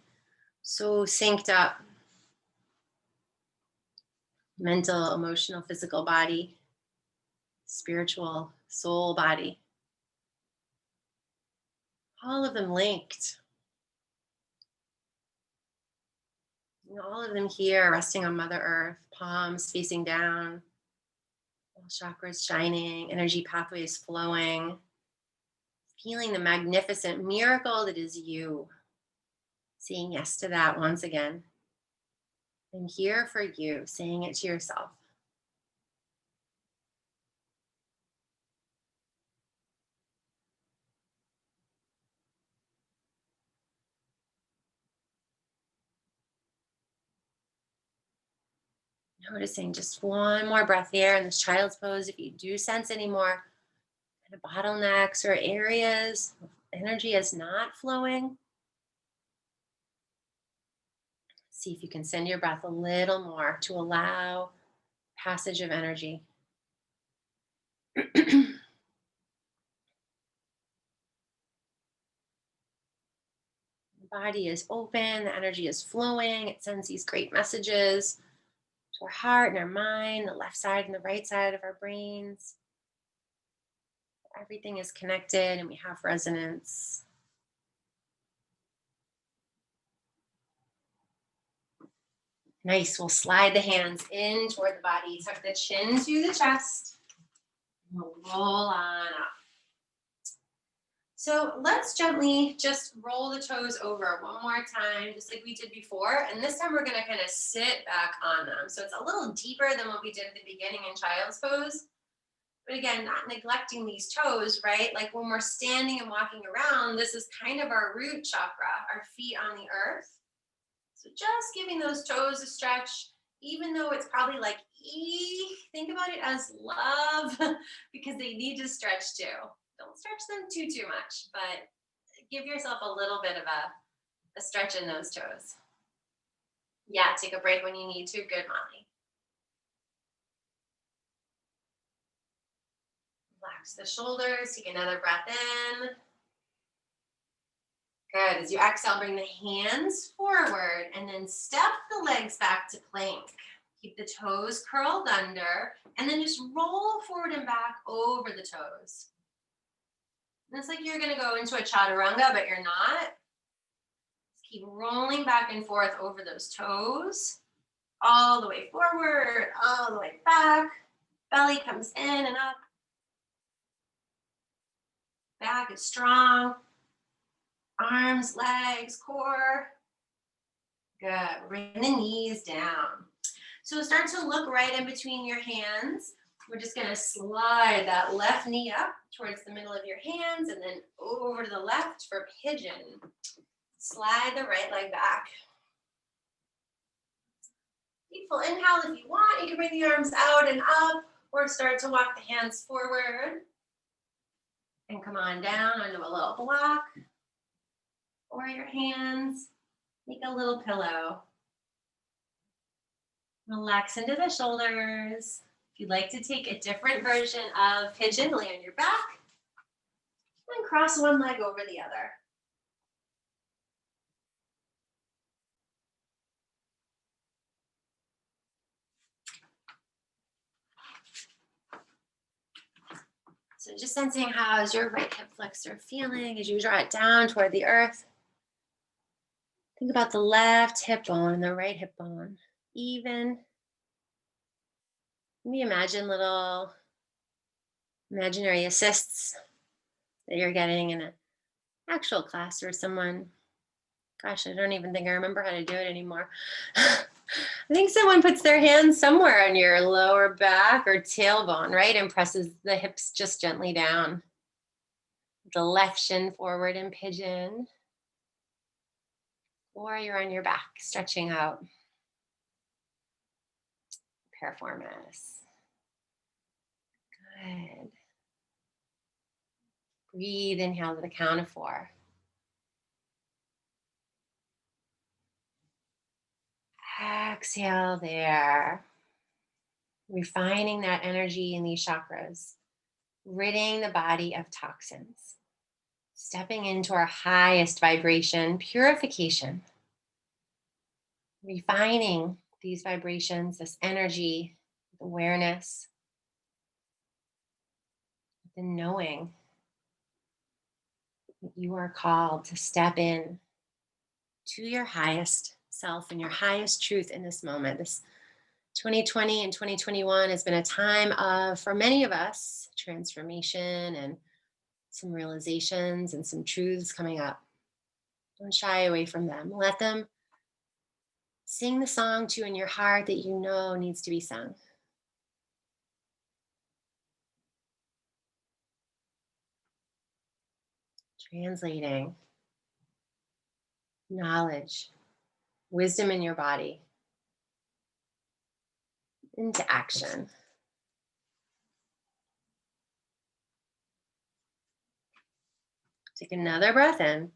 so synced up. Mental, emotional, physical body, spiritual, soul body. All of them linked. And all of them here resting on Mother Earth, palms facing down, all chakras shining, energy pathways flowing, feeling the magnificent miracle that is you. Saying yes to that once again. I'm here for you, saying it to yourself. Noticing just one more breath here in this child's pose. If you do sense any more kind of bottlenecks or areas, energy is not flowing, see if you can send your breath a little more to allow passage of energy. The body is open, the energy is flowing, it sends these great messages to our heart and our mind, the left side and the right side of our brains. Everything is connected and we have resonance. Nice. We'll slide the hands in toward the body, tuck the chin to the chest. We'll roll on up. So let's gently just roll the toes over one more time, just like we did before. And this time we're going to kind of sit back on them. So it's a little deeper than what we did at the beginning in child's pose. But again, not neglecting these toes, right? Like when we're standing and walking around, this is kind of our root chakra, our feet on the earth. So just giving those toes a stretch, even though it's probably like, think about it as love because they need to stretch too. Don't stretch them too much, but give yourself a little bit of a stretch in those toes. Yeah, take a break when you need to. Good, Molly. Relax the shoulders. Take another breath in. Good. As you exhale, bring the hands forward and then step the legs back to plank. Keep the toes curled under and then just roll forward and back over the toes. And it's like you're going to go into a chaturanga, but you're not. Just keep rolling back and forth over those toes. All the way forward, all the way back. Belly comes in and up. Back is strong. Arms, legs, core. Good. Bring the knees down. So start to look right in between your hands. We're just going to slide that left knee up towards the middle of your hands and then over to the left for pigeon. Slide the right leg back. Deep full inhale if you want. You can bring the arms out and up or start to walk the hands forward. And come on down onto a little block or your hands. Make a little pillow. Relax into the shoulders. If you'd like to take a different version of pigeon, lay on your back and cross one leg over the other. So just sensing how's your right hip flexor feeling as you draw it down toward the earth. Think about the left hip bone and the right hip bone. Even. Maybe imagine little imaginary assists that you're getting in an actual class or someone. Gosh, I don't even think I remember how to do it anymore. I think someone puts their hand somewhere on your lower back or tailbone, right? And presses the hips just gently down. The left shin forward in pigeon. Or you're on your back, stretching out. Piriformis. Good. Breathe, inhale to the count of 4. Exhale there. Refining that energy in these chakras. Ridding the body of toxins. Stepping into our highest vibration, purification. Refining these vibrations, this energy, awareness, the knowing that you are called to step in to your highest self and your highest truth in this moment. This 2020 and 2021 has been a time of, for many of us, transformation and some realizations and some truths coming up. Don't shy away from them. Let them sing the song to you in your heart that you know needs to be sung. Translating knowledge, wisdom in your body into action. Take another breath in.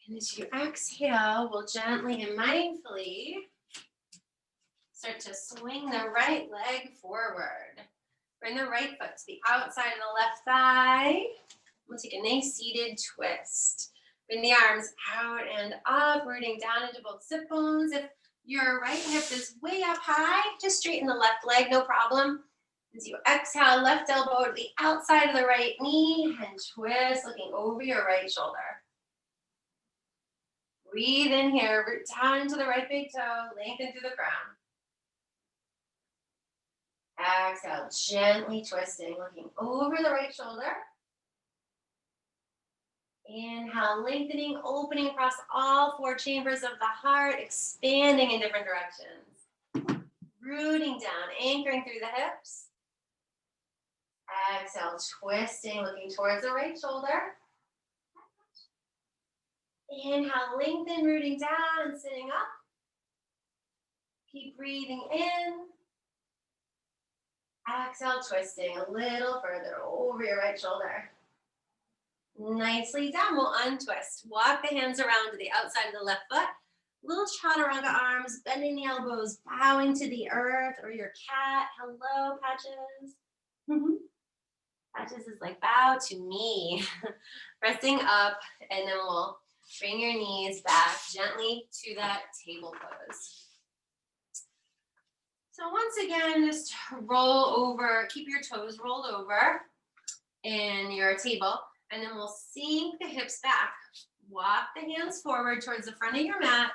And as you exhale, we'll gently and mindfully start to swing the right leg forward. Bring the right foot to the outside of the left thigh. We'll take a nice seated twist. Bring the arms out and up, rooting down into both sit bones. If your right hip is way up high, just straighten the left leg, no problem. As you exhale, left elbow to the outside of the right knee and twist, looking over your right shoulder. Breathe in here, root down into the right big toe, lengthen through the crown. Exhale, gently twisting, looking over the right shoulder. Inhale, lengthening, opening across all 4 chambers of the heart, expanding in different directions. Rooting down, anchoring through the hips. Exhale, twisting, looking towards the right shoulder. Inhale, lengthen, rooting down and sitting up. Keep breathing in. Exhale, twisting a little further over your right shoulder. Nicely done. We'll untwist. Walk the hands around to the outside of the left foot. Little chaturanga arms, bending the elbows, bowing to the earth or your cat. Hello, Patches. Patches is like, bow to me. Pressing up, and then we'll bring your knees back gently to that table pose. So once again, just roll over, keep your toes rolled over in your table, and then we'll sink the hips back. Walk the hands forward towards the front of your mat.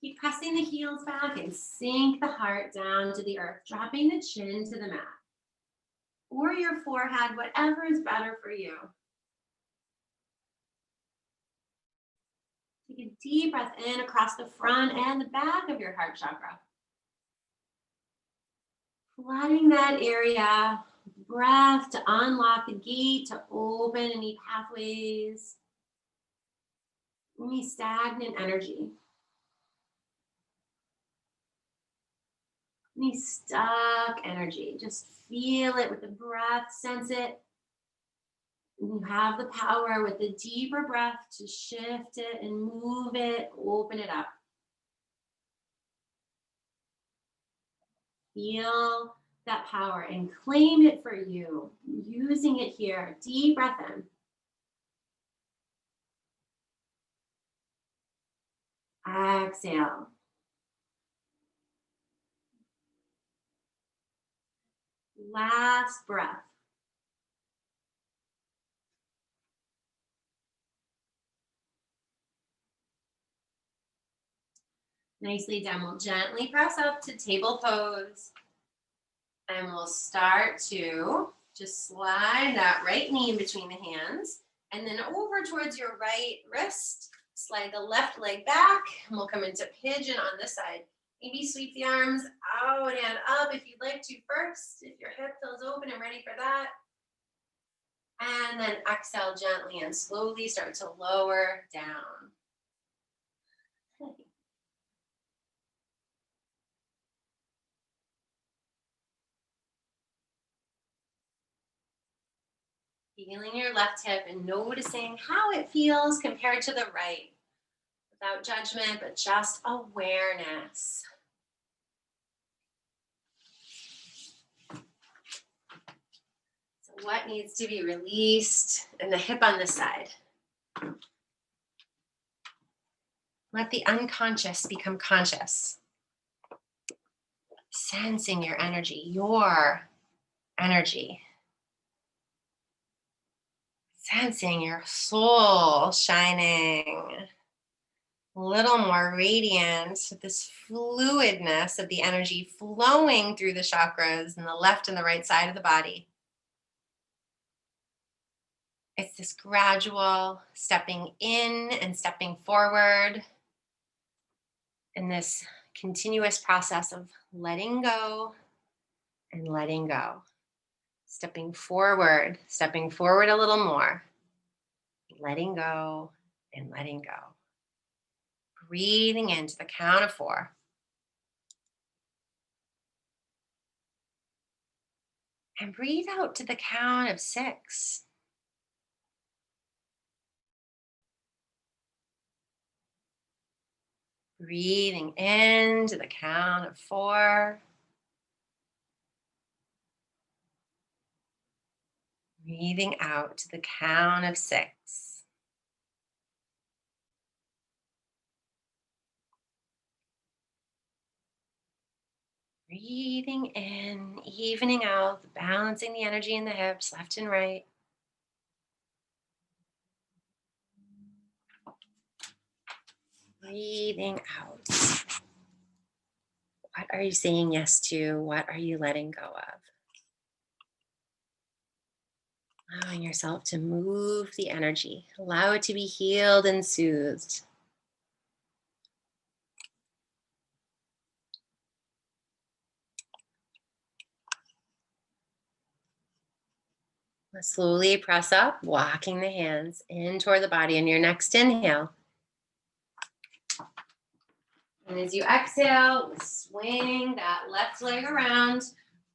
Keep pressing the heels back and sink the heart down to the earth, dropping the chin to the mat. Or your forehead, whatever is better for you. Take a deep breath in across the front and the back of your heart chakra. Flooding that area, breath to unlock the gate, to open any pathways, any stagnant energy, any stuck energy. Just feel it with the breath, sense it. And you have the power with the deeper breath to shift it and move it, open it up. Feel that power and claim it for you, using it here. Deep breath in. Exhale. Last breath. Nicely done. We'll gently press up to table pose. And we'll start to just slide that right knee in between the hands. And then over towards your right wrist. Slide the left leg back. And we'll come into pigeon on this side. Maybe sweep the arms out and up if you'd like to first. If your hip feels open and ready for that. And then exhale gently and slowly start to lower down. Feeling your left hip and noticing how it feels compared to the right. Without judgment, but just awareness. So what needs to be released? And the hip on this side. Let the unconscious become conscious. Sensing your energy, your energy. Sensing your soul shining a little more radiant with this fluidness of the energy flowing through the chakras and the left and the right side of the body. It's this gradual stepping in and stepping forward in this continuous process of letting go and letting go. Stepping forward a little more, letting go and letting go. Breathing into the count of 4. And breathe out to the count of 6. Breathing in to the count of 4. Breathing out to the count of 6. Breathing in, evening out, balancing the energy in the hips, left and right. Breathing out. What are you saying yes to? What are you letting go of? Allowing yourself to move the energy. Allow it to be healed and soothed. Slowly press up, walking the hands in toward the body. On your next inhale. And as you exhale, swing that left leg around,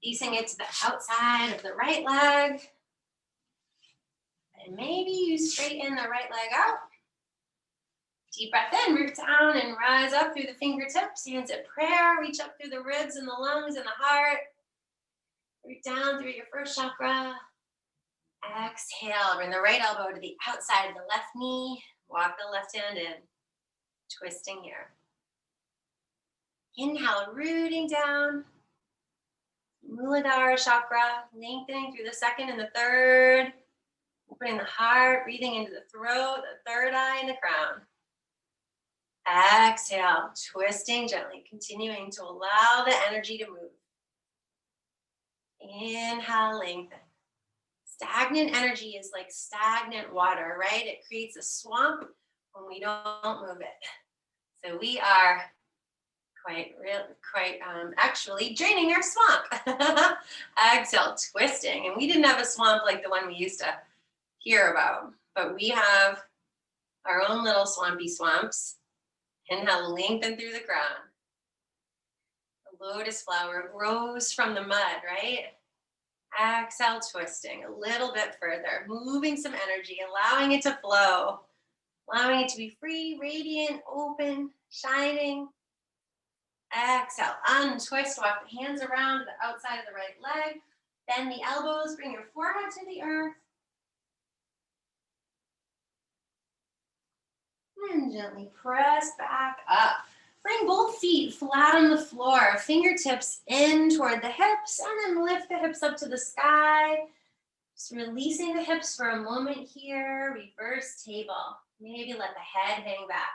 facing it to the outside of the right leg. And maybe you straighten the right leg out. Deep breath in, root down and rise up through the fingertips. Hands at prayer, reach up through the ribs and the lungs and the heart. Root down through your first chakra. Exhale, bring the right elbow to the outside of the left knee. Walk the left hand in. Twisting here. Inhale, rooting down. Muladhara chakra, lengthening through the second and the third. Opening the heart, breathing into the throat, the third eye, and the crown. Exhale, twisting gently, continuing to allow the energy to move. Inhale, lengthen. Stagnant energy is like stagnant water, right? It creates a swamp when we don't move it. So we are quite actually draining our swamp. Exhale, twisting. And we didn't have a swamp like the one we used to hear about, but we have our own little swampy swamps. Inhale, lengthen through the crown. The lotus flower grows from the mud, right? Exhale, twisting a little bit further, moving some energy, allowing it to flow, allowing it to be free, radiant, open, shining. Exhale, untwist, walk the hands around to the outside of the right leg. Bend the elbows, bring your forehead to the earth. And gently press back up. Bring both feet flat on the floor, fingertips in toward the hips, and then lift the hips up to the sky. Just releasing the hips for a moment here. Reverse table. Maybe let the head hang back.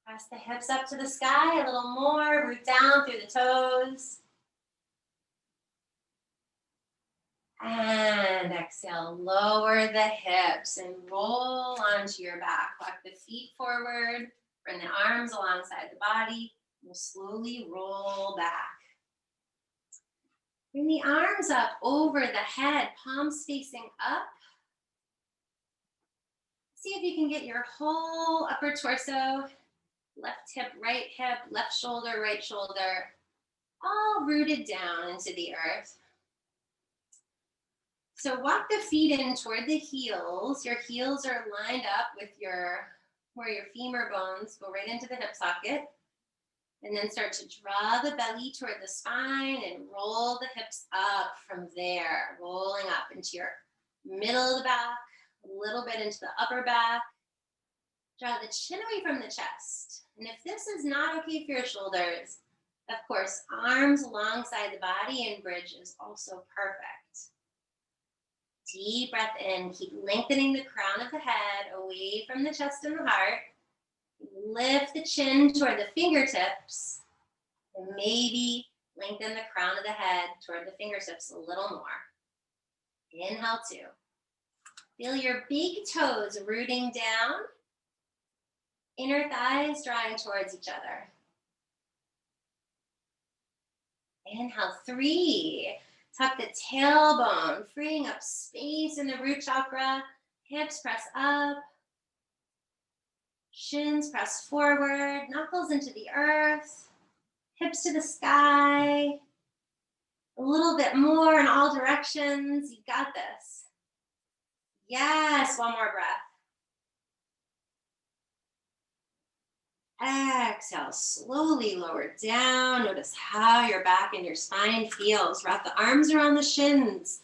Press the hips up to the sky a little more. Root down through the toes. And exhale, lower the hips and roll onto your back. Walk the feet forward. Bring the arms alongside the body. We'll slowly roll back. Bring the arms up over the head, palms facing up. See if you can get your whole upper torso, left hip, left shoulder, right shoulder, all rooted down into the earth. So walk the feet in toward the heels. Your heels are lined up with where your femur bones go right into the hip socket. And then start to draw the belly toward the spine and roll the hips up from there, rolling up into your middle of the back, a little bit into the upper back. Draw the chin away from the chest. And if this is not okay for your shoulders, of course, arms alongside the body and bridge is also perfect. Deep breath in, keep lengthening the crown of the head away from the chest and the heart. Lift the chin toward the fingertips and maybe lengthen the crown of the head toward the fingertips a little more. Inhale 2. Feel your big toes rooting down. Inner thighs drawing towards each other. Inhale 3. Tuck the tailbone, freeing up space in the root chakra. Hips press up. Shins press forward, knuckles into the earth, hips to the sky. A little bit more in all directions. You got this. Yes, one more breath. Exhale, slowly lower down. Notice how your back and your spine feels. Wrap the arms around the shins.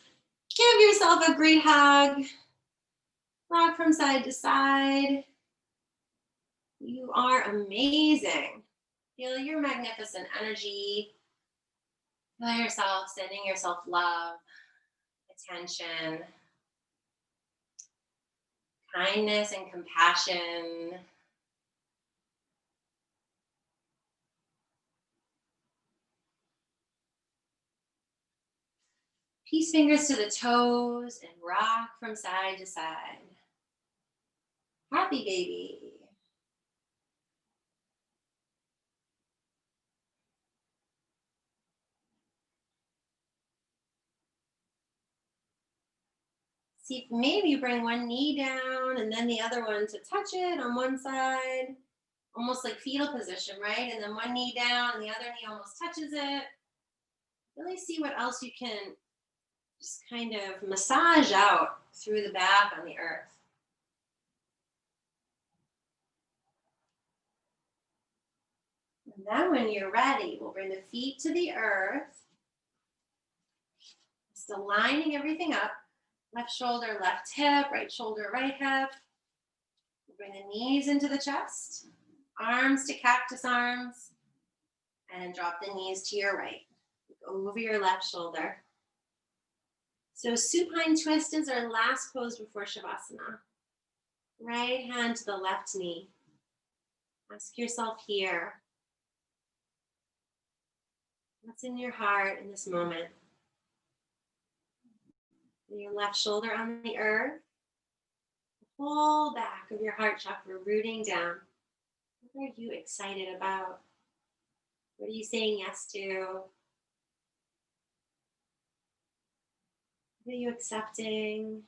Give yourself a great hug. Rock from side to side. You are amazing. Feel your magnificent energy. Feel yourself sending yourself love, attention, kindness, and compassion. Peace fingers to the toes and rock from side to side. Happy baby. See if maybe you bring one knee down and then the other one to touch it on one side. Almost like fetal position, right? And then one knee down and the other knee almost touches it. Really see what else you can just kind of massage out through the back on the earth. And then when you're ready, we'll bring the feet to the earth. Still lining everything up. Left shoulder, left hip, right shoulder, right hip. We'll bring the knees into the chest. Arms to cactus arms. And drop the knees to your right. Over your left shoulder. So supine twist is our last pose before Shavasana. Right hand to the left knee. Ask yourself here, what's in your heart in this moment? Your left shoulder on the earth. The whole back of your heart chakra rooting down. What are you excited about? What are you saying yes to? What are you accepting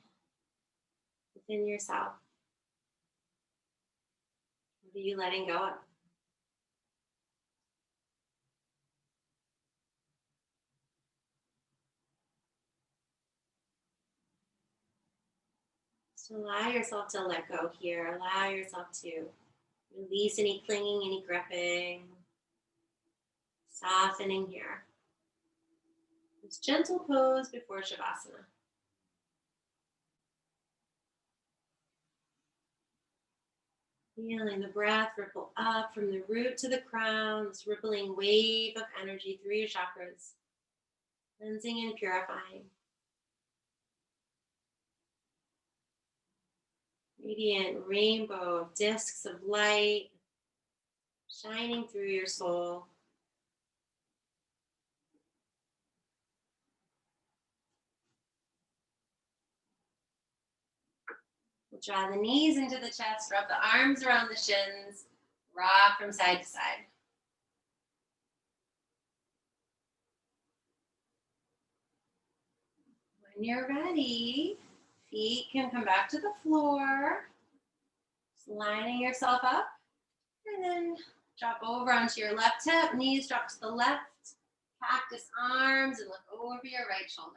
within yourself? What are you letting go of? So allow yourself to let go here. Allow yourself to release any clinging, any gripping. Softening here. This gentle pose before Shavasana. Feeling the breath ripple up from the root to the crown, this rippling wave of energy through your chakras, cleansing and purifying. Radiant rainbow of discs of light, shining through your soul. We'll draw the knees into the chest, rub the arms around the shins, rock from side to side. When you're ready, feet can come back to the floor, just lining yourself up, and then drop over onto your left hip, knees drop to the left, cactus arms, and look over your right shoulder.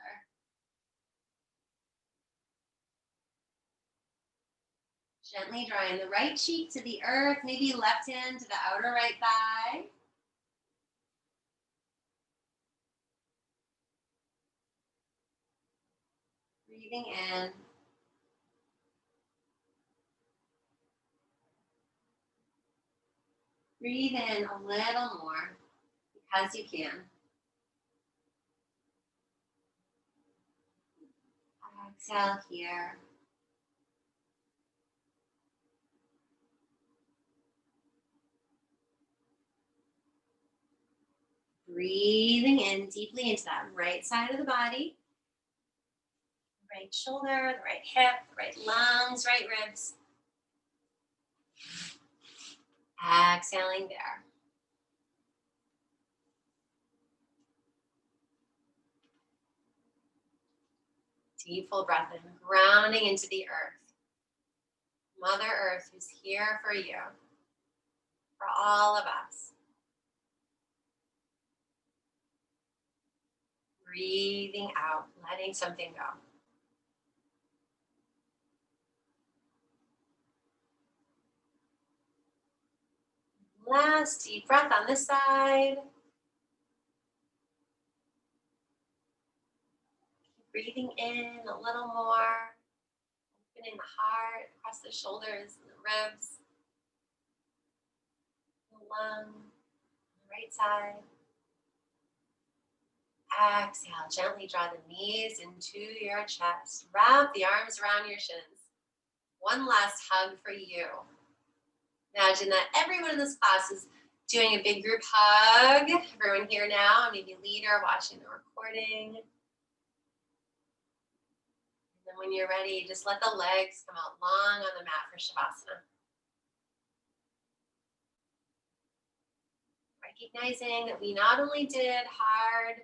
Gently drawing the right cheek to the earth, maybe left hand to the outer right thigh. Breathing in. Breathe in a little more because you can. Exhale here. Breathing in deeply into that right side of the body. Right shoulder, the right hip, the right lungs, right ribs. Exhaling there. Deep full breath in, grounding into the earth. Mother Earth who's here for you, for all of us. Breathing out, letting something go. Last deep breath on this side. Keep breathing in a little more. Opening the heart, across the shoulders and the ribs. The lung, the right side. Exhale, gently draw the knees into your chest. Wrap the arms around your shins. One last hug for you. Imagine that everyone in this class is doing a big group hug. Everyone here now, maybe a leader watching the recording. And then when you're ready, just let the legs come out long on the mat for Shavasana. Recognizing that we not only did hard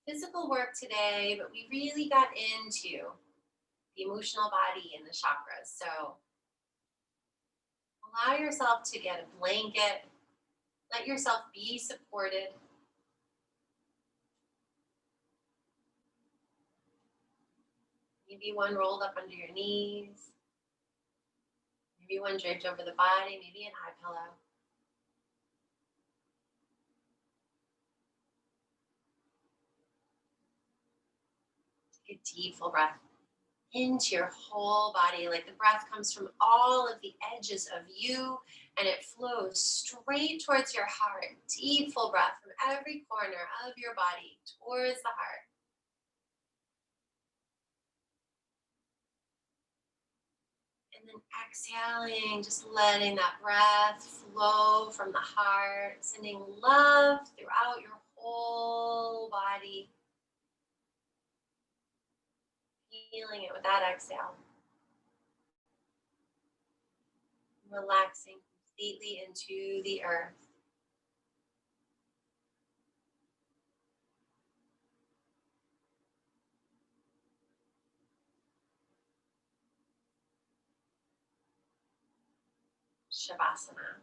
physical work today, but we really got into the emotional body and the chakras. So allow yourself to get a blanket. Let yourself be supported. Maybe one rolled up under your knees. Maybe one draped over the body. Maybe an eye pillow. Take a deep full breath into your whole body, like the breath comes from all of the edges of you and it flows straight towards your heart. Deep full breath from every corner of your body towards the heart. And then exhaling, just letting that breath flow from the heart, sending love throughout your whole body. Feeling it with that exhale. Relaxing completely into the earth. Shavasana.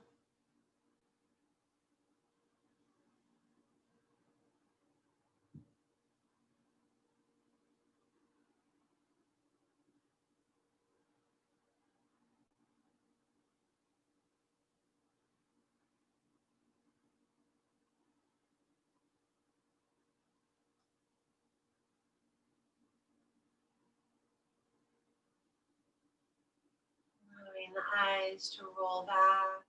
Allowing the eyes to roll back.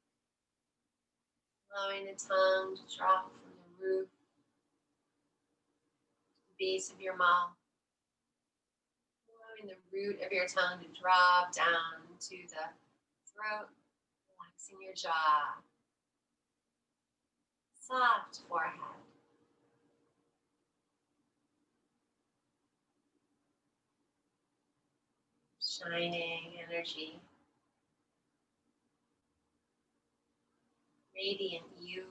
Allowing the tongue to drop from the roof to the base of your mouth. Allowing the root of your tongue to drop down to the throat. Relaxing your jaw. Soft forehead. Shining energy. Radiant you.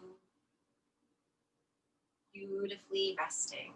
Beautifully resting.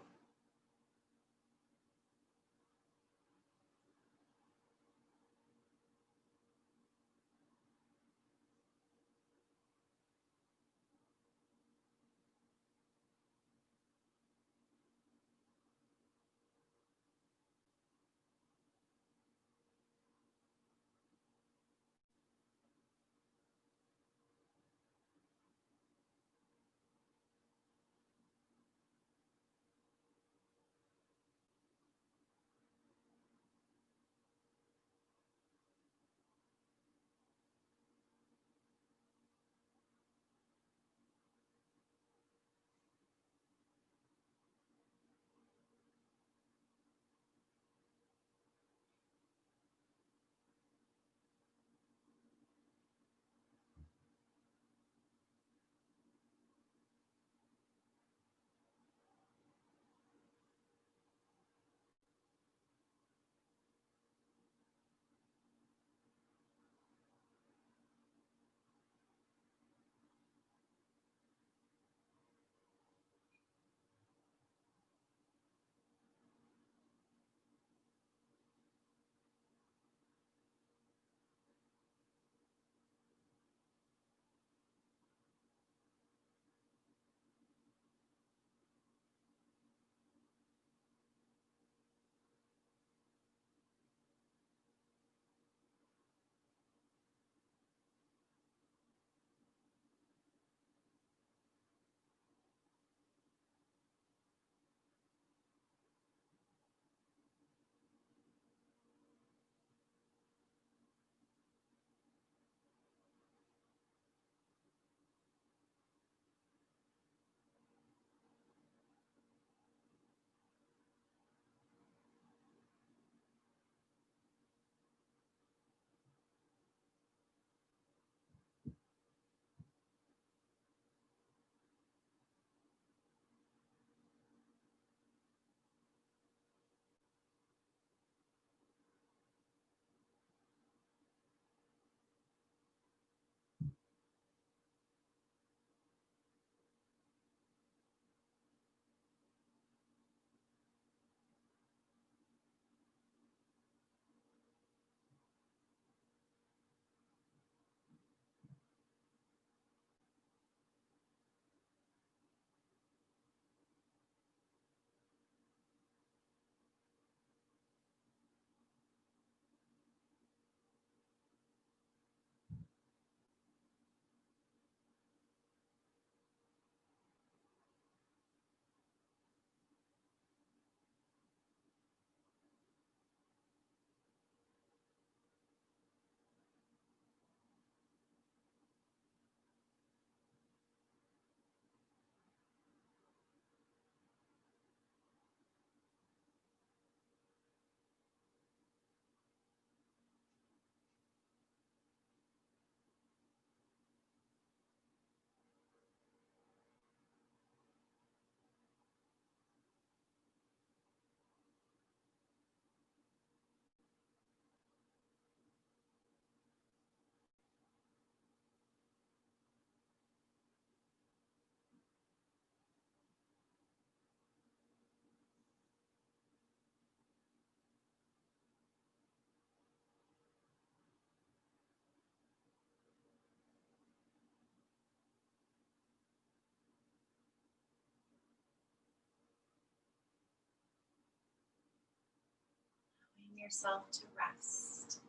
Allowing yourself to rest.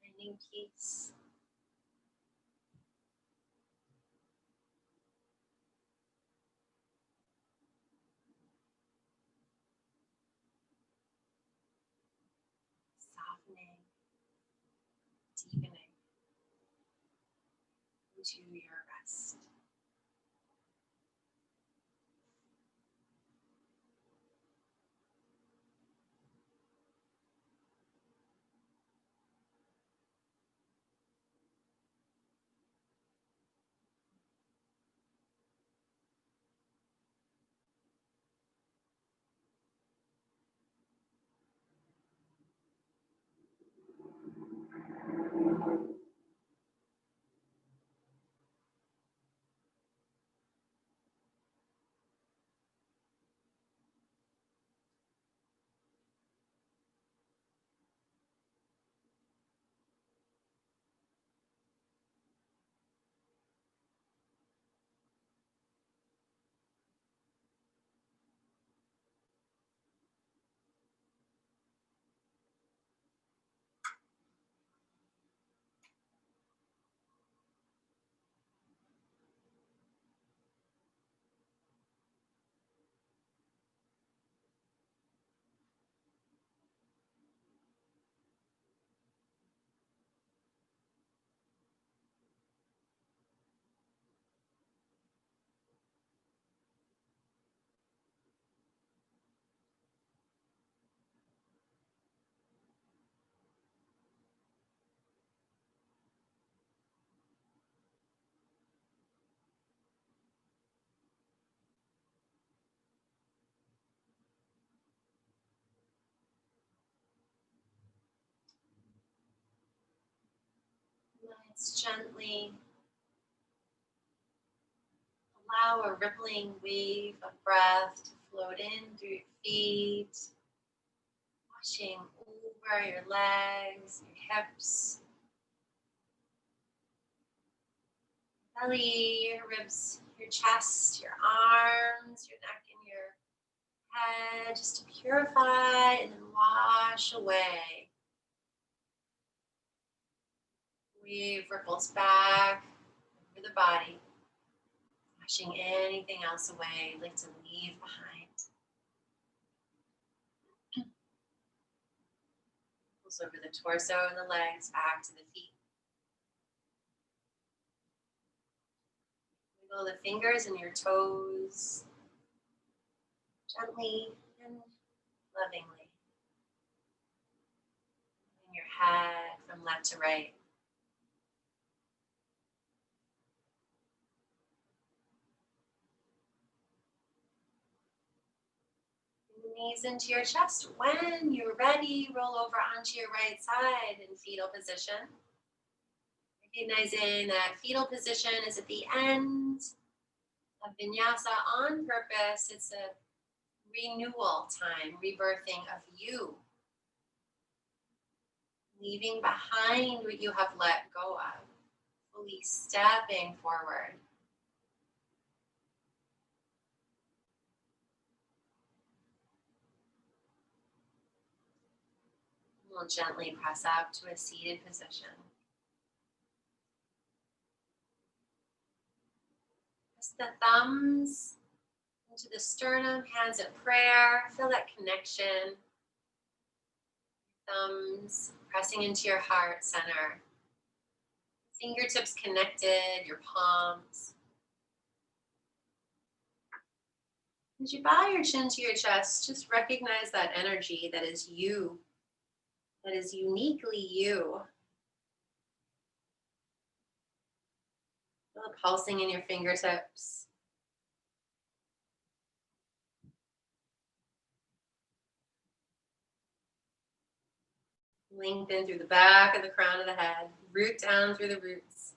Finding peace. Softening. Deepening into your rest. Let's gently allow a rippling wave of breath to float in through your feet, washing over your legs, your hips, belly, your ribs, your chest, your arms, your neck, and your head, just to purify and then wash away. Wave ripples back over the body, washing anything else away you'd like to leave behind. Ripples over the torso and the legs, back to the feet. Wiggle the fingers and your toes gently and lovingly. Moving your head from left to right. Knees into your chest. When you're ready, roll over onto your right side in fetal position. Recognizing that fetal position is at the end of Vinyasa on purpose. It's a renewal time, rebirthing of you. Leaving behind what you have let go of. Fully stepping forward. We'll gently press up to a seated position. Press the thumbs into the sternum, hands at prayer. Feel that connection. Thumbs pressing into your heart center. Fingertips connected, your palms. As you bow your chin to your chest, just recognize that energy that is you, that is uniquely you. Feel it pulsing in your fingertips. Lengthen through the back of the crown of the head, root down through the roots.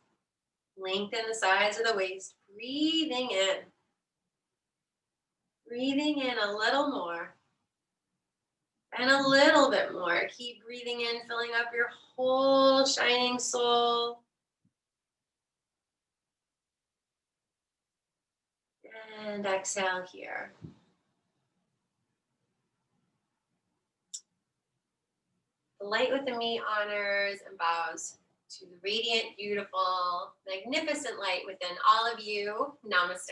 Lengthen the sides of the waist, breathing in. Breathing in a little more. And a little bit more. Keep breathing in, filling up your whole shining soul. And exhale here. The light within me honors and bows to the radiant, beautiful, magnificent light within all of you. Namaste.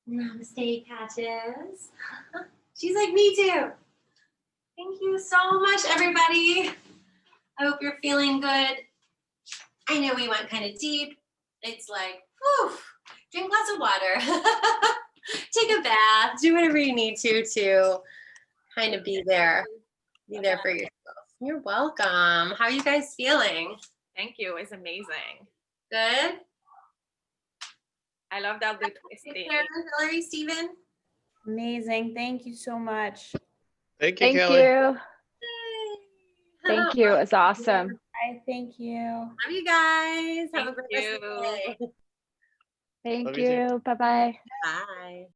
Namaste, Patches. She's like, me too. Thank you so much, everybody. I hope you're feeling good. I know we went kind of deep. It's like, whew, drink lots of water. Take a bath. Do whatever you need to kind of be there. Be there for yourself. You're welcome. How are you guys feeling? Thank you. It's amazing. Good? I love that the twisting. Hillary, Steven? Amazing. Thank you so much. Thank you, Thank Kelly. you. Thank you. It's awesome. Bye. Thank you. Love you guys. Have a Thank great rest of the you. day. Thank Love you too. you. Bye-bye. Bye.